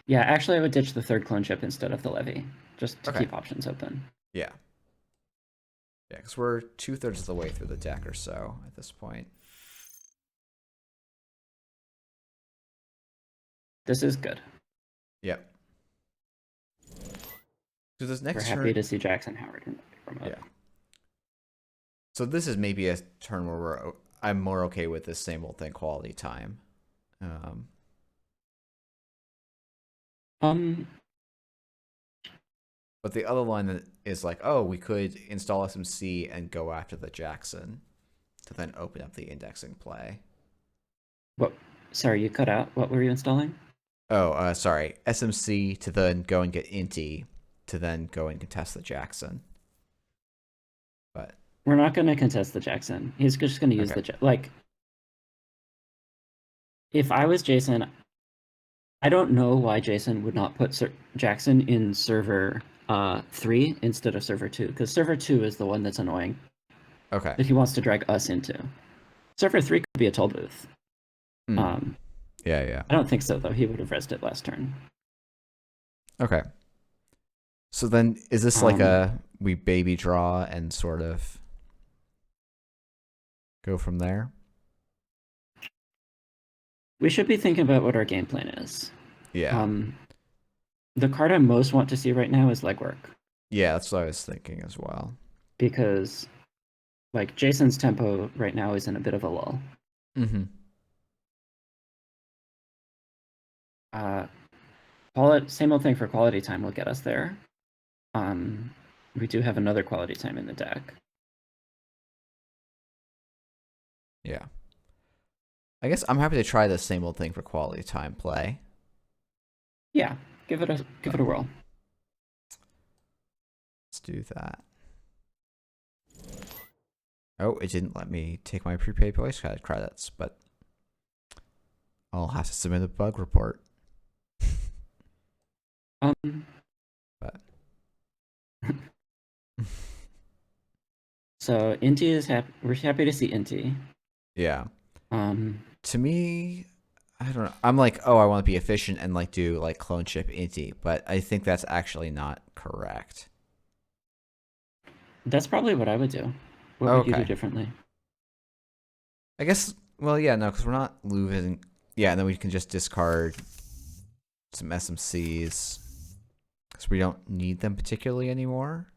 Yeah, actually I would ditch the third clone chip instead of the Levy, just to keep options open. Yeah. Yeah, because we're 2/3 of the way through the deck or so at this point. This is good. Yep. So this next We're happy to see Jackson Howard in the remote. Yeah. So this is maybe a turn where I'm more okay with this same old thing, quality time. But the other line is like, oh, we could install SMC and go after the Jackson to then open up the indexing play. What? Sorry, you cut out. What were you installing? Oh, sorry. SMC to then go and get Inti to then go and contest the Jackson. But we're not going to contest the Jackson. He's just going to use the... Like, If I was Jason, I don't know why Jason would not put Jackson in server 3 instead of server 2, because server 2 is the one that's annoying Okay. that he wants to drag us into. Server 3 could be a toll booth. Mm. Yeah. I don't think so, though. He would have rezzed it last turn. Okay. So then, is this like we baby draw and sort of go from there? We should be thinking about what our game plan is. Yeah. The card I most want to see right now is legwork. Yeah, that's what I was thinking as well. Because, like, Jason's tempo right now is in a bit of a lull. Mm-hmm. Same old thing for quality time will get us there. We do have another quality time in the deck. Yeah. I guess I'm happy to try the same old thing for quality time play. Yeah, give it a whirl. Let's do that. Oh, it didn't let me take my prepaid Voicepad credits, but I'll have to submit a bug report. But so Inti is happy. We're happy to see Inti. yeah. To me, I don't know. I'm like, oh, I want to be efficient and like do like clone chip Inti, but I think that's actually not correct. That's probably what I would do. What would you do differently? I guess, well, yeah, no, because we're not losing. Yeah, and then we can just discard some SMCs because we don't need them particularly anymore.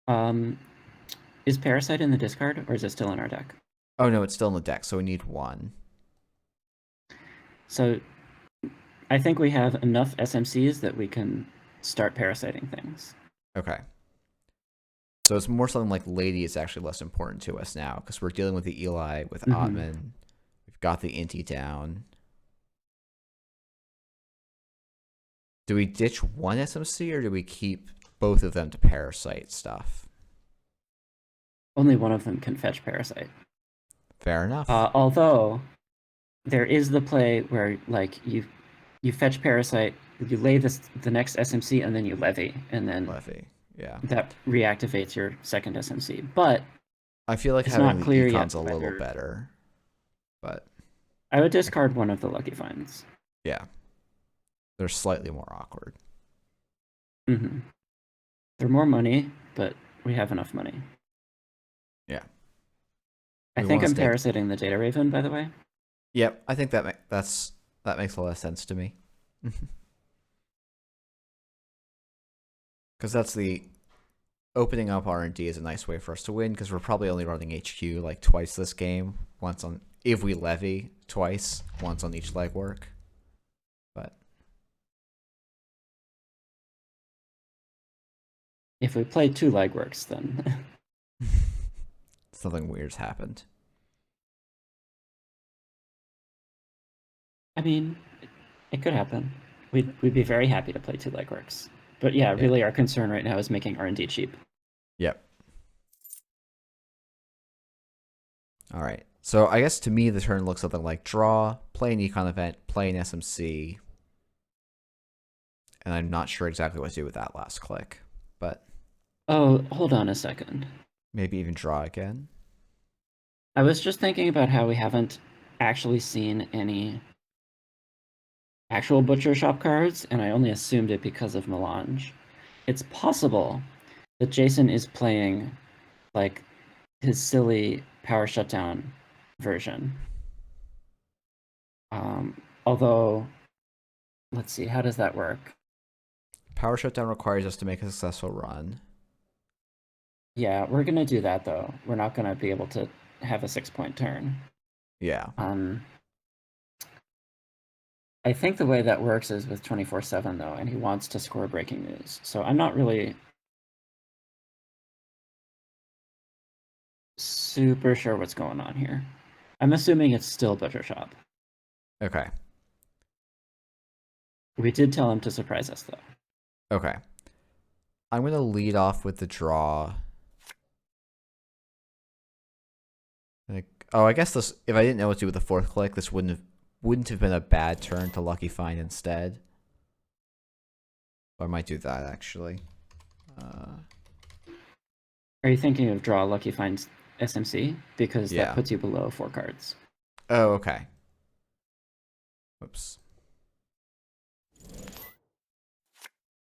Is Parasite in the discard, or is it still in our deck? Oh, no, it's still in the deck, so we need one. So I think we have enough SMCs that we can start parasiting things. Okay. So it's more something like Lady is actually less important to us now because we're dealing with the Eli with Atman. We've got the Inti down. Do we ditch one SMC or do we keep both of them to parasite stuff? Only one of them can fetch Parasite. Fair enough. Although there is the play where like you fetch Parasite, you lay the next SMC, and then you levy, and then yeah, that reactivates your second SMC. But I feel like it's having not clear the econ's yet a little better. But I would discard one of the Lucky Finds. Yeah, they're slightly more awkward. They're more money, but we have enough money. Yeah. I think I'm parasiting the Data Raven, by the way. Yep, I think that makes a lot of sense to me. Because that's the opening up R&D is a nice way for us to win because we're probably only running HQ like twice this game. Once on if we levy twice, once on each legwork. But if we play 2 legworks, then something weird's happened. I mean, it could happen. We'd be very happy to play 2 legworks. But yeah, really our concern right now is making R&D cheap. Yep. All right. So I guess to me the turn looks something like draw, play an econ event, play an SMC. And I'm not sure exactly what to do with that last click. But oh, hold on a second. Maybe even draw again. I was just thinking about how we haven't actually seen any actual butcher shop cards, and I only assumed it because of Melange. It's possible that Jason is playing like his silly power shutdown version. Although, let's see, how does that work? Power shutdown requires us to make a successful run. Yeah, we're gonna do that though. We're not gonna be able to have a 6-point turn. Yeah. I think the way that works is with 24/7 though, and he wants to score breaking news. So I'm not really super sure what's going on here. I'm assuming it's still Butcher Shop. Okay. We did tell him to surprise us though. Okay. I'm going to lead off with the draw. Oh, I guess this. If I didn't know what to do with the fourth click, this wouldn't have been a bad turn to Lucky Find instead. Or I might do that actually. Are you thinking of draw Lucky Find SMC? Because Yeah. that puts you below 4 cards. Oh, okay. Whoops.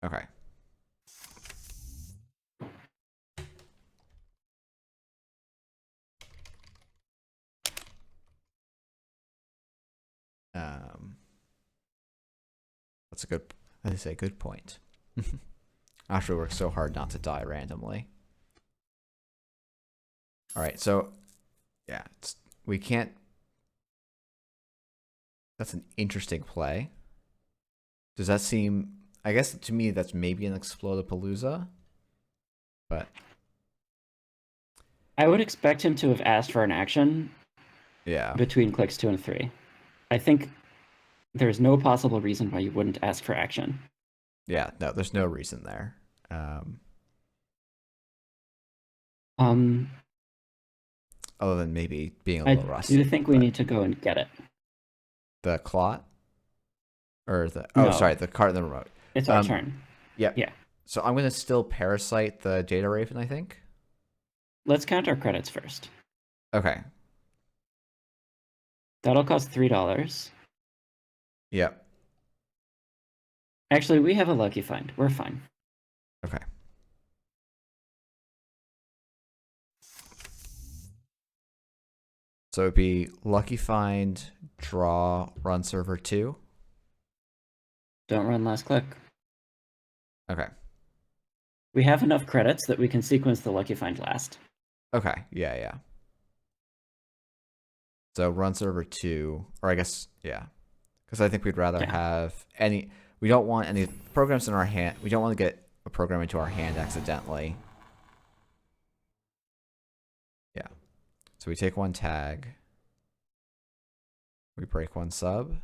Okay. That's a good. That is a good point. I have to work so hard not to die randomly. All right, so yeah, we can't. That's an interesting play. Does that seem? I guess to me that's maybe an Explodapalooza, but I would expect him to have asked for an action yeah, between clicks 2 and 3. I think there's no possible reason why you wouldn't ask for action. yeah. No, there's no reason there. Other than maybe being a I little rusty. do think we need to go and get it. The clot, or the No. sorry, the card in the remote. It's our turn. Yep. Yeah. So I'm gonna still parasite the Data Raven, I think. Let's count our credits first. Okay. That'll cost $3. Yep. Actually, we have a Lucky Find. We're fine. Okay. So it'd be Lucky Find, draw, run server 2. Don't run last click. Okay. We have enough credits that we can sequence the Lucky Find last. Okay. Yeah, yeah. So run server 2, or I guess, yeah. Because I think we'd rather have any. We don't want any programs in our hand. We don't want to get a program into our hand accidentally. Yeah. So we take one tag. We break one sub.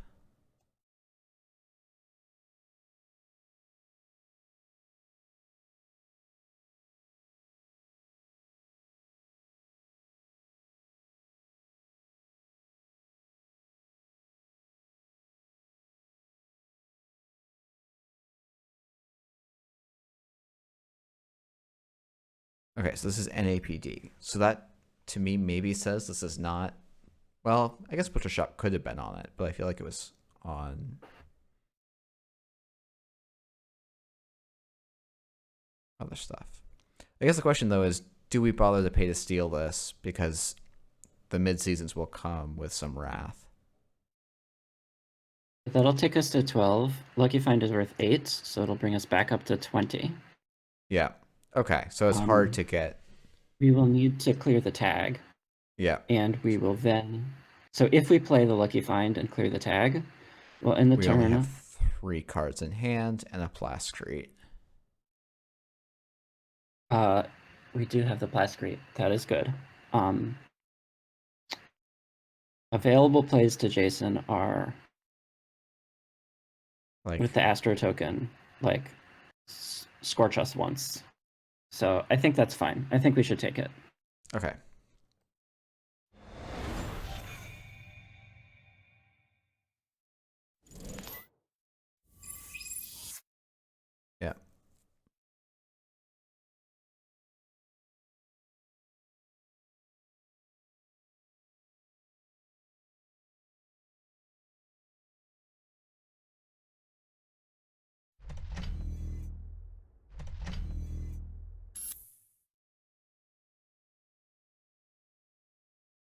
Okay, so this is NAPD. So that, to me, maybe says this is not... Well, I guess Butcher Shop could have been on it, but I feel like it was on... other stuff. I guess the question, though, is do we bother to pay to steal this? Because the mid-seasons will come with some wrath. That'll take us to 12. Lucky Find is worth 8, so it'll bring us back up to 20. Yeah. Okay, so it's hard to get... We will need to clear the tag. Yeah. And we will then... So if we play the Lucky Find and clear the tag, well, in the we turn... only have 3 cards in hand and a Plascrete. We do have the Plascrete. That is good. Available plays to Jason are... Like, with the Astro token, like, Scorch Us once. So I think that's fine. I think we should take it. okay. Yeah.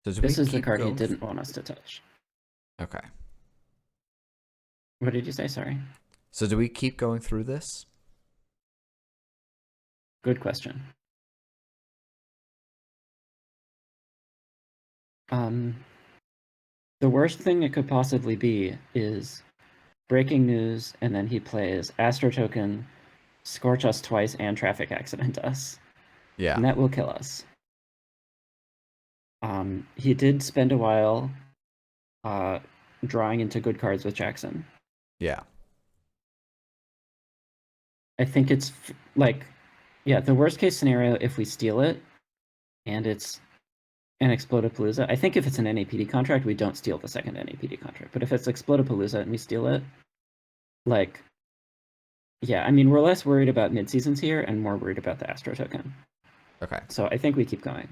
So this is the card he didn't want us to touch. Okay. What did you say? Sorry. So do we keep going through this? Good question. The worst thing it could possibly be is breaking news, and then he plays Astro Token, Scorch Us twice, and Traffic Accident us. Yeah. And that will kill us. He did spend a while drawing into good cards with Jackson. Yeah. I think it's like, yeah, the worst case scenario if we steal it, and it's and Explodapalooza. I think if it's an NAPD contract, we don't steal the second NAPD contract. But if it's Explodapalooza and we steal it, like, yeah, I mean, we're less worried about mid-seasons here and more worried about the Astro token. Okay. So I think we keep going.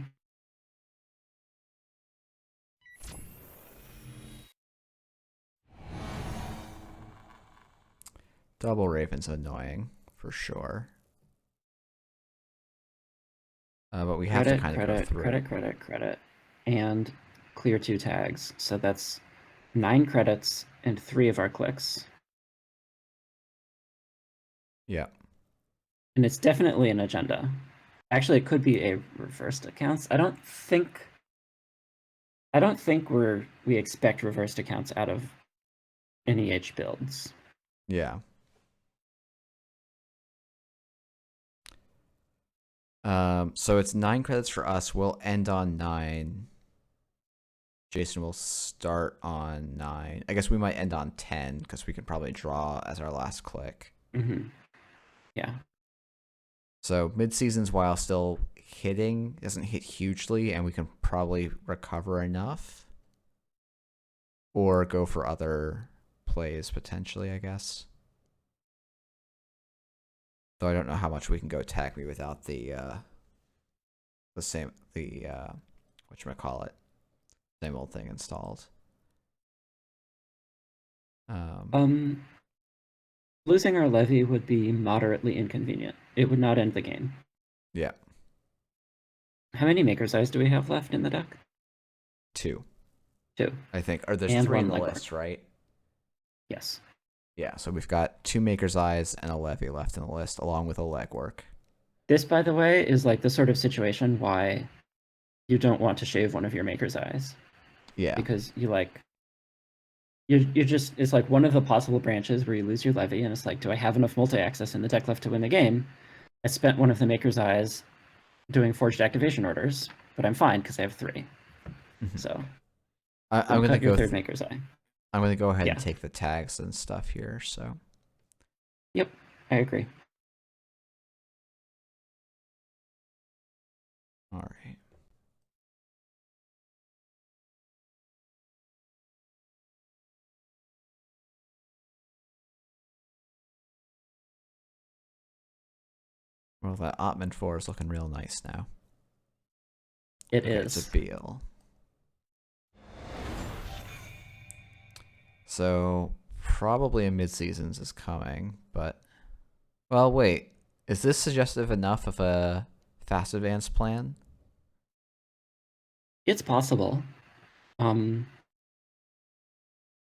Double Raven's annoying for sure. But we have to kind of go through. Credit, and clear 2 tags. So that's 9 credits and 3 of our clicks. Yeah. And it's definitely an agenda. Actually, it could be a reversed accounts. I don't think we expect reversed accounts out of NEH builds. Yeah. So it's 9 credits for us. We'll end on 9. Jason will start on 9. I guess we might end on 10 because we can probably draw as our last click. Mm-hmm. Yeah. So mid-seasons, while still hitting, doesn't hit hugely, and we can probably recover enough. Or go for other plays potentially, I guess. Though I don't know how much we can go attack me without whatchamacallit, same old thing installed. Losing our levy would be moderately inconvenient. It would not end the game. Yeah. How many Maker's Eyes do we have left in the deck? 2. 2. I think. Or there's And 3 in the one list, right? Yes. Yeah, so we've got 2 Maker's Eyes and a levy left in the list, along with a legwork. This, by the way, is like the sort of situation why you don't want to shave one of your Maker's Eyes. Yeah. Because you're just, it's like one of the possible branches where you lose your levy, and it's like, do I have enough multi-access in the deck left to win the game? I spent one of the Maker's Eyes doing forged activation orders, but I'm fine because I have 3. Mm-hmm. So I'm going to go third Maker's Eye. I'm going to go ahead and take the tags and stuff here, so. Yep, I agree. All right. Well, that Ottman 4 is looking real nice now. It is. It's a Beal. So probably a mid-seasons is coming, but well, wait. Is this suggestive enough of a fast advance plan? It's possible. You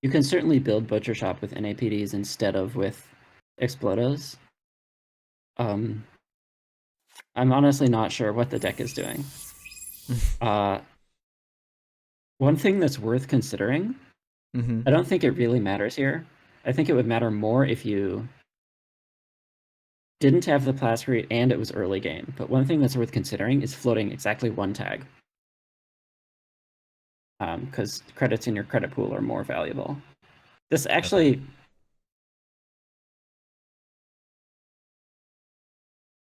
can certainly build Butcher Shop with NAPDs instead of with Explodos. I'm honestly not sure what the deck is doing. One thing that's worth considering, I don't think it really matters here. I think it would matter more if you didn't have the Plascrete and it was early game. But one thing that's worth considering is floating exactly 1 tag. Because credits in your credit pool are more valuable. This actually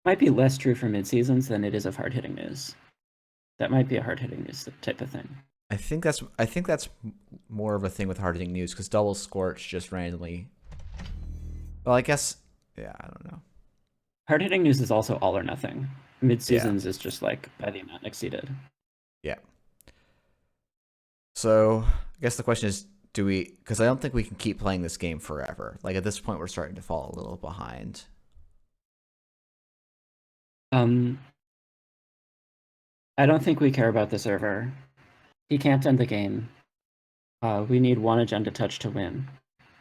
might be less true for mid-seasons than it is of hard-hitting news. That might be a hard-hitting news type of thing. I think that's more of a thing with hard-hitting news because Double Scorch just randomly. Well, I guess, yeah, I don't know. Hard-hitting news is also all or nothing. Mid-seasons is just like by the amount exceeded. Yeah. So I guess the question is, do we? Because I don't think we can keep playing this game forever. Like at this point, we're starting to fall a little behind. I don't think we care about the server. He can't end the game. We need 1 agenda touch to win.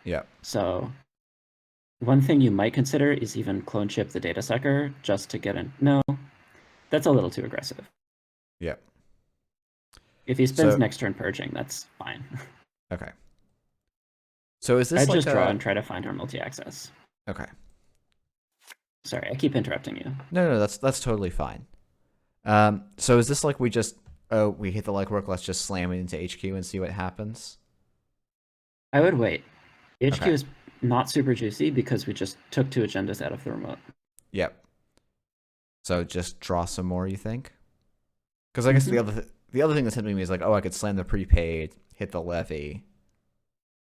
Yeah. So one thing you might consider is even clone chip the data sucker just to get in. No, that's a little too aggressive. Yeah. If he spends next turn purging, that's fine. Okay. So is this I'd like just draw and try to find our multi-access. Okay. Sorry, I keep interrupting you. No, that's totally fine. So is this like we just we hit the legwork, let's just slam it into HQ and see what happens? I would wait. HQ is not super juicy because we just took 2 agendas out of the remote. Yep. So just draw some more, you think? Because I guess the the other thing that's happening to me is like, oh, I could slam the prepaid, hit the levy,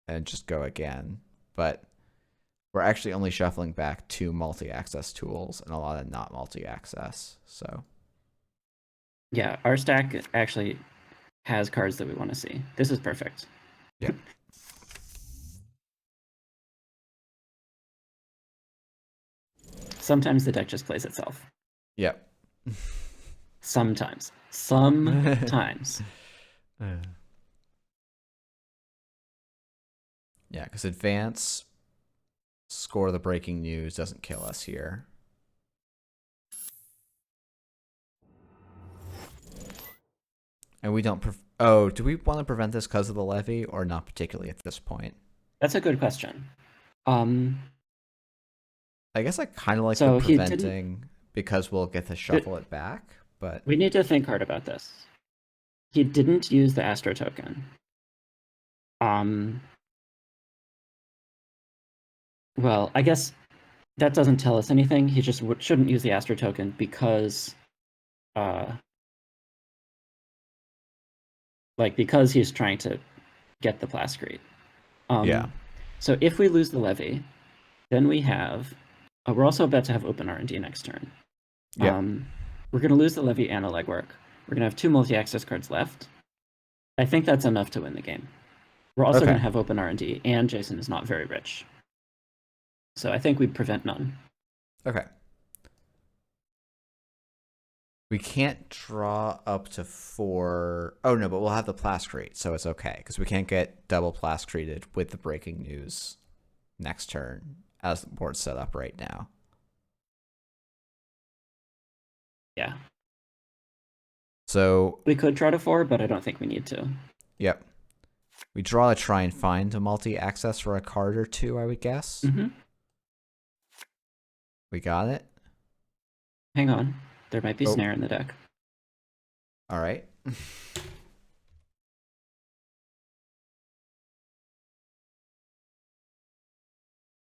and just go again. But we're actually only shuffling back 2 multi-access tools and a lot of not multi-access. So Yeah, our stack actually has cards that we want to see. This is perfect. yeah. Sometimes the deck just plays itself. Yep. Sometimes. Yeah, because advance, score the breaking news doesn't kill us here. And we don't... oh, do we want to prevent this because of the levy or not particularly at this point? That's a good question. I guess I kind of like So the he preventing because we'll get to shuffle it back, but... We need to think hard about this. He didn't use the Astro token. Well, I guess that doesn't tell us anything. He just shouldn't use the Astro token because... because he's trying to get the Plascrete. yeah. So if we lose the levy, then we have... we're also about to have open R&D next turn. Yeah. We're going to lose the levy and a legwork. We're going to have 2 multi-access cards left. I think that's enough to win the game. We're also going to have open R&D, and Jason is not very rich. So I think we prevent none. Okay. We can't draw up to 4... oh, no, but we'll have the Plascrete, so it's okay, because we can't get double Plascreted with the breaking news next turn, as the board's set up right now. Yeah. So... we could draw to 4, but I don't think we need to. Yep. We draw to try and find a multi-access for a card or 2, I would guess. Mm-hmm. We got it. Hang on. There might be snare in the deck. All right.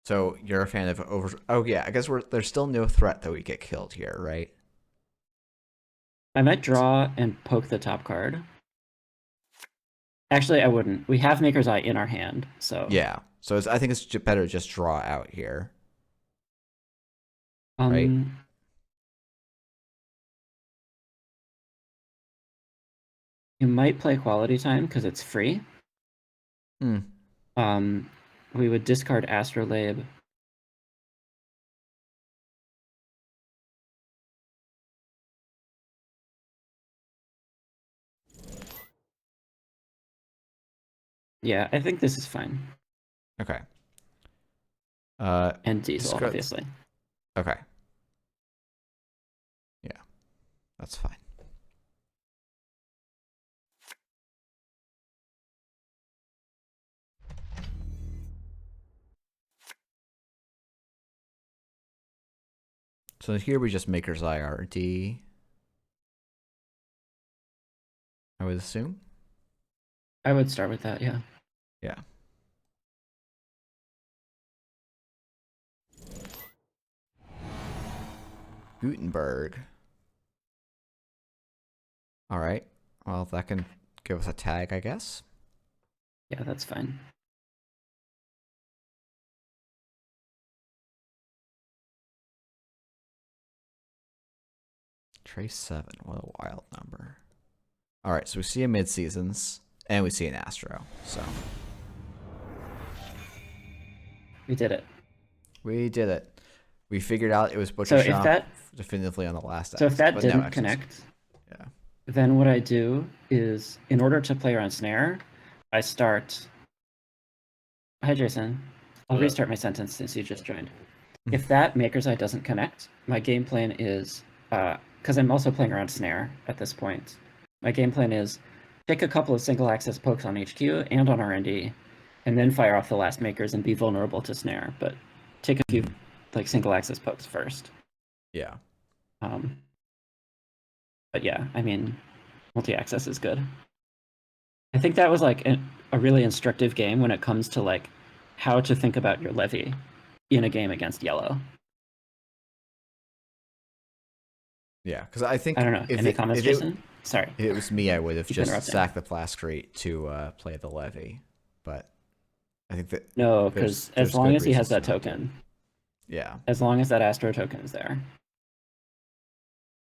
So you're a fan of over... oh, yeah. I guess there's still no threat that we get killed here, right? I might draw and poke the top card. Actually, I wouldn't. We have Maker's Eye in our hand, so... yeah. So I think it's better to just draw out here. Right? You might play Quality Time because it's free. We would discard Astrolabe. Yeah, I think this is fine. Okay. And Diesel, obviously. Okay. Yeah. That's fine. So here we just Maker's IRD. I would assume. I would start with that, yeah. Yeah. Gutenberg. All right. Well, that can give us a tag, I guess. Yeah, that's fine. Trace 7. What a wild number. All right, so we see a mid-seasons, and we see an Astro. So we did it. We did it. We figured out it was Butcher Shop definitively on the last episode. So if that didn't connect, yeah, then what I do is, in order to play around Snare, I start... Hi, Jason. I'll restart my sentence since you just joined. If that Maker's Eye doesn't connect, my game plan is... because I'm also playing around Snare at this point. My game plan is take a couple of single access pokes on HQ and on R&D, and then fire off the last Makers and be vulnerable to Snare, but take a few single access pokes first. Yeah. But yeah, I mean, multi-access is good. I think that was a really instructive game when it comes to how to think about your levy in a game against yellow. Yeah, because I think... I don't know. Any comments, Jason? Sorry. If it was me, I would have Keep just interrupting. sacked the Plascrete to play the Levy. But I think that No, there's because as long good as he has reasons to that not do. token, Yeah. as long as that Astro token is there.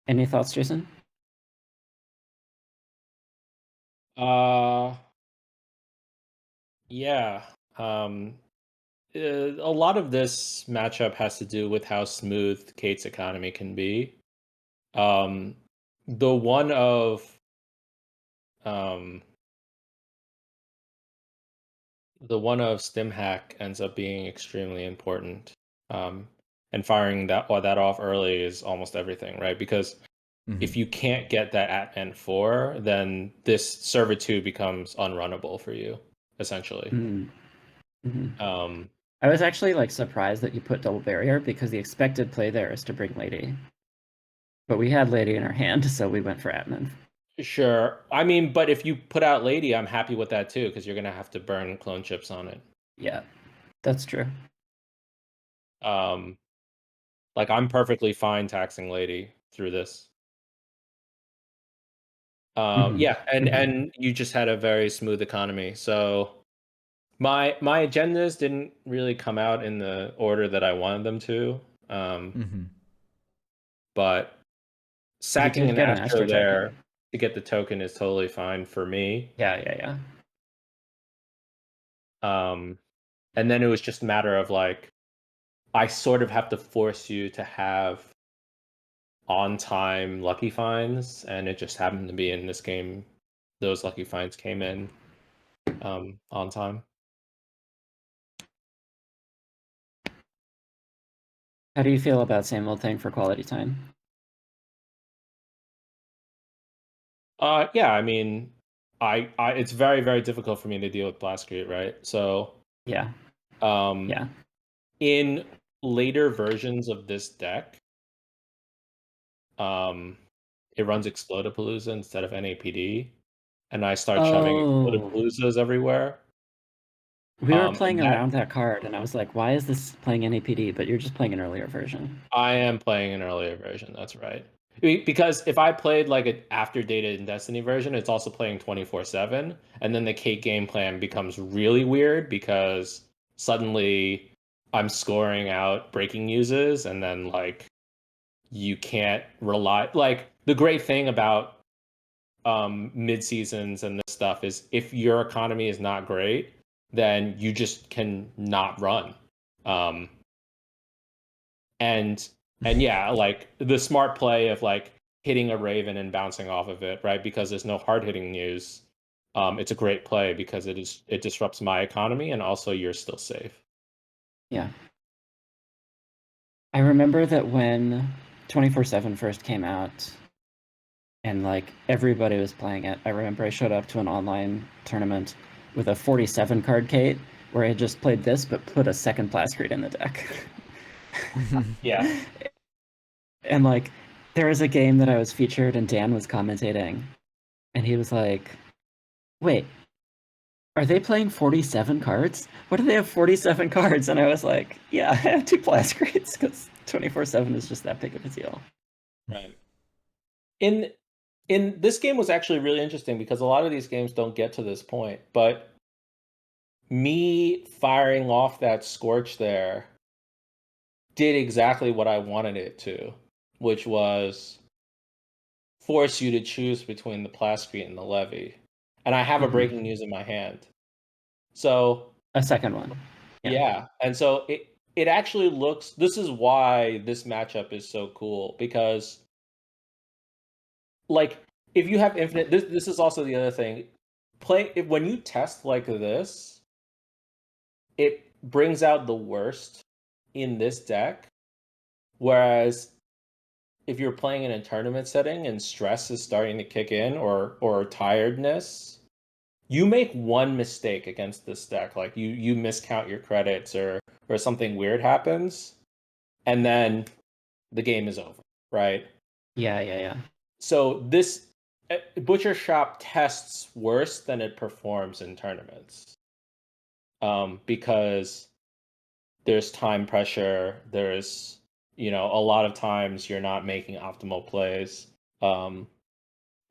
Any thoughts, Jason? Yeah. A lot of this matchup has to do with how smooth Kate's economy can be. Um, the one of um, the one of StimHack ends up being extremely important. And firing that off early is almost everything, right? Because if you can't get that at N4, then this server 2 becomes unrunnable for you, essentially. Mm-hmm. I was actually like surprised that you put double barrier because the expected play there is to bring Lady. But we had Lady in our hand, so we went for admin. Sure. I mean, but if you put out Lady, I'm happy with that too, because you're gonna have to burn clone chips on it. Yeah, that's true. Like I'm perfectly fine taxing Lady through this. Yeah, and you just had a very smooth economy. So my agendas didn't really come out in the order that I wanted them to. But sacking an get an Astro Astro there token to get the token is totally fine for me. Yeah. And then it was just a matter of like, I sort of have to force you to have on-time lucky finds, and it just happened to be in this game. Those lucky finds came in on time. How do you feel about same old thing for quality time? Yeah, I mean, I it's very, very difficult for me to deal with Blastcrete, right? So Yeah. In later versions of this deck, it runs Explodapalooza instead of NAPD, and I start shoving Explodapaloozas everywhere. We were And playing around that card, and I was like, why is this playing NAPD? But you're just playing an earlier version. I am playing an earlier version, that's right. Because if I played like an after dated in Destiny version, it's also playing 24/7, and then the Kate game plan becomes really weird because suddenly I'm scoring out breaking uses, and then like you can't rely. Like the great thing about mid seasons and this stuff is if your economy is not great, then you just can not run. Um, and yeah, like the smart play of like hitting a Raven and bouncing off of it, right? Because there's no hard hitting news. It's a great play because it disrupts my economy and also you're still safe. Yeah. I remember that when 24/7 first came out and like everybody was playing it, I remember I showed up to an online tournament with a 47 card Kate where I had just played this but put a second Plascrete in the deck. Yeah. And like there was a game that I was featured and Dan was commentating and he was like, wait, are they playing 47 cards? What do they have 47 cards? And I was like, yeah, I have 2 Plascretes because 24/7 is just that big of a deal. Right. In this game was actually really interesting because a lot of these games don't get to this point, but me firing off that Scorch there did exactly what I wanted it to, which was force you to choose between the Plascrete and the Levy. And I have a breaking news in my hand. So a second one. Yeah. And so it actually looks, this is why this matchup is so cool, because like if you have infinite, this is also the other thing. When you test like this, it brings out the worst in this deck. Whereas if you're playing in a tournament setting and stress is starting to kick in or tiredness, you make one mistake against this deck, like you miscount your credits or something weird happens, and then the game is over, right? Yeah. So this Butcher Shop tests worse than it performs in tournaments, because there's time pressure. There's a lot of times you're not making optimal plays.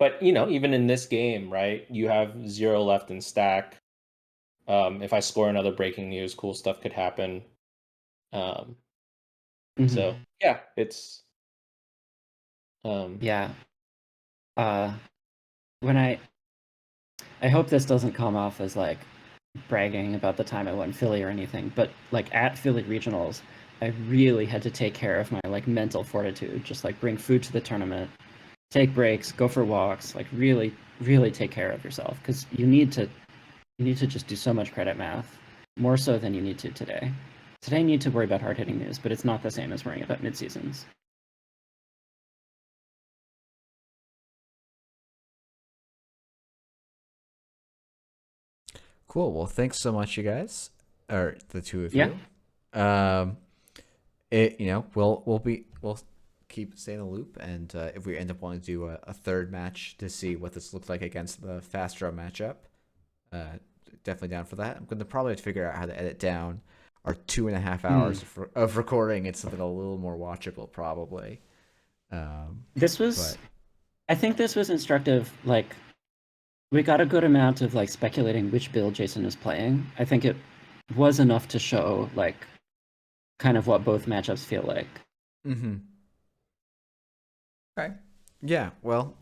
But even in this game, right, you have 0 left in stack. If I score another breaking news, cool stuff could happen. So yeah, it's yeah. When I hope this doesn't come off as like bragging about the time I won Philly or anything, but like at Philly regionals, I really had to take care of my like mental fortitude, just like bring food to the tournament, take breaks, go for walks, like really, really take care of yourself, because you need to just do so much credit math, more so than you need to today. Today you need to worry about hard-hitting news, but it's not the same as worrying about mid-seasons. Cool. Well, thanks so much, you guys, or the two of Yeah. you. We'll keep staying in the loop, and if we end up wanting to do a third match to see what this looks like against the fast draw matchup, definitely down for that. I'm going to probably figure out how to edit down our 2.5 hours of recording into something a little more watchable, probably. I think this was instructive. Like, we got a good amount of like speculating which build Jason is playing. I think it was enough to show like kind of what both matchups feel like. Okay. Yeah. Well.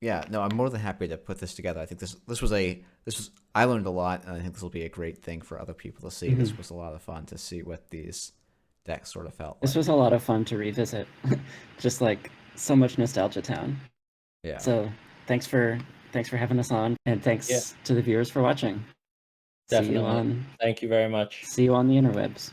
Yeah. No, I'm more than happy to put this together. I think this was I learned a lot, and I think this will be a great thing for other people to see. This was a lot of fun to see what these decks sort of felt like. This was a lot of fun to revisit. Just like so much nostalgia town. Yeah. So thanks for having us on, and thanks to the viewers for watching. Definitely. Thank you very much. See you on the interwebs.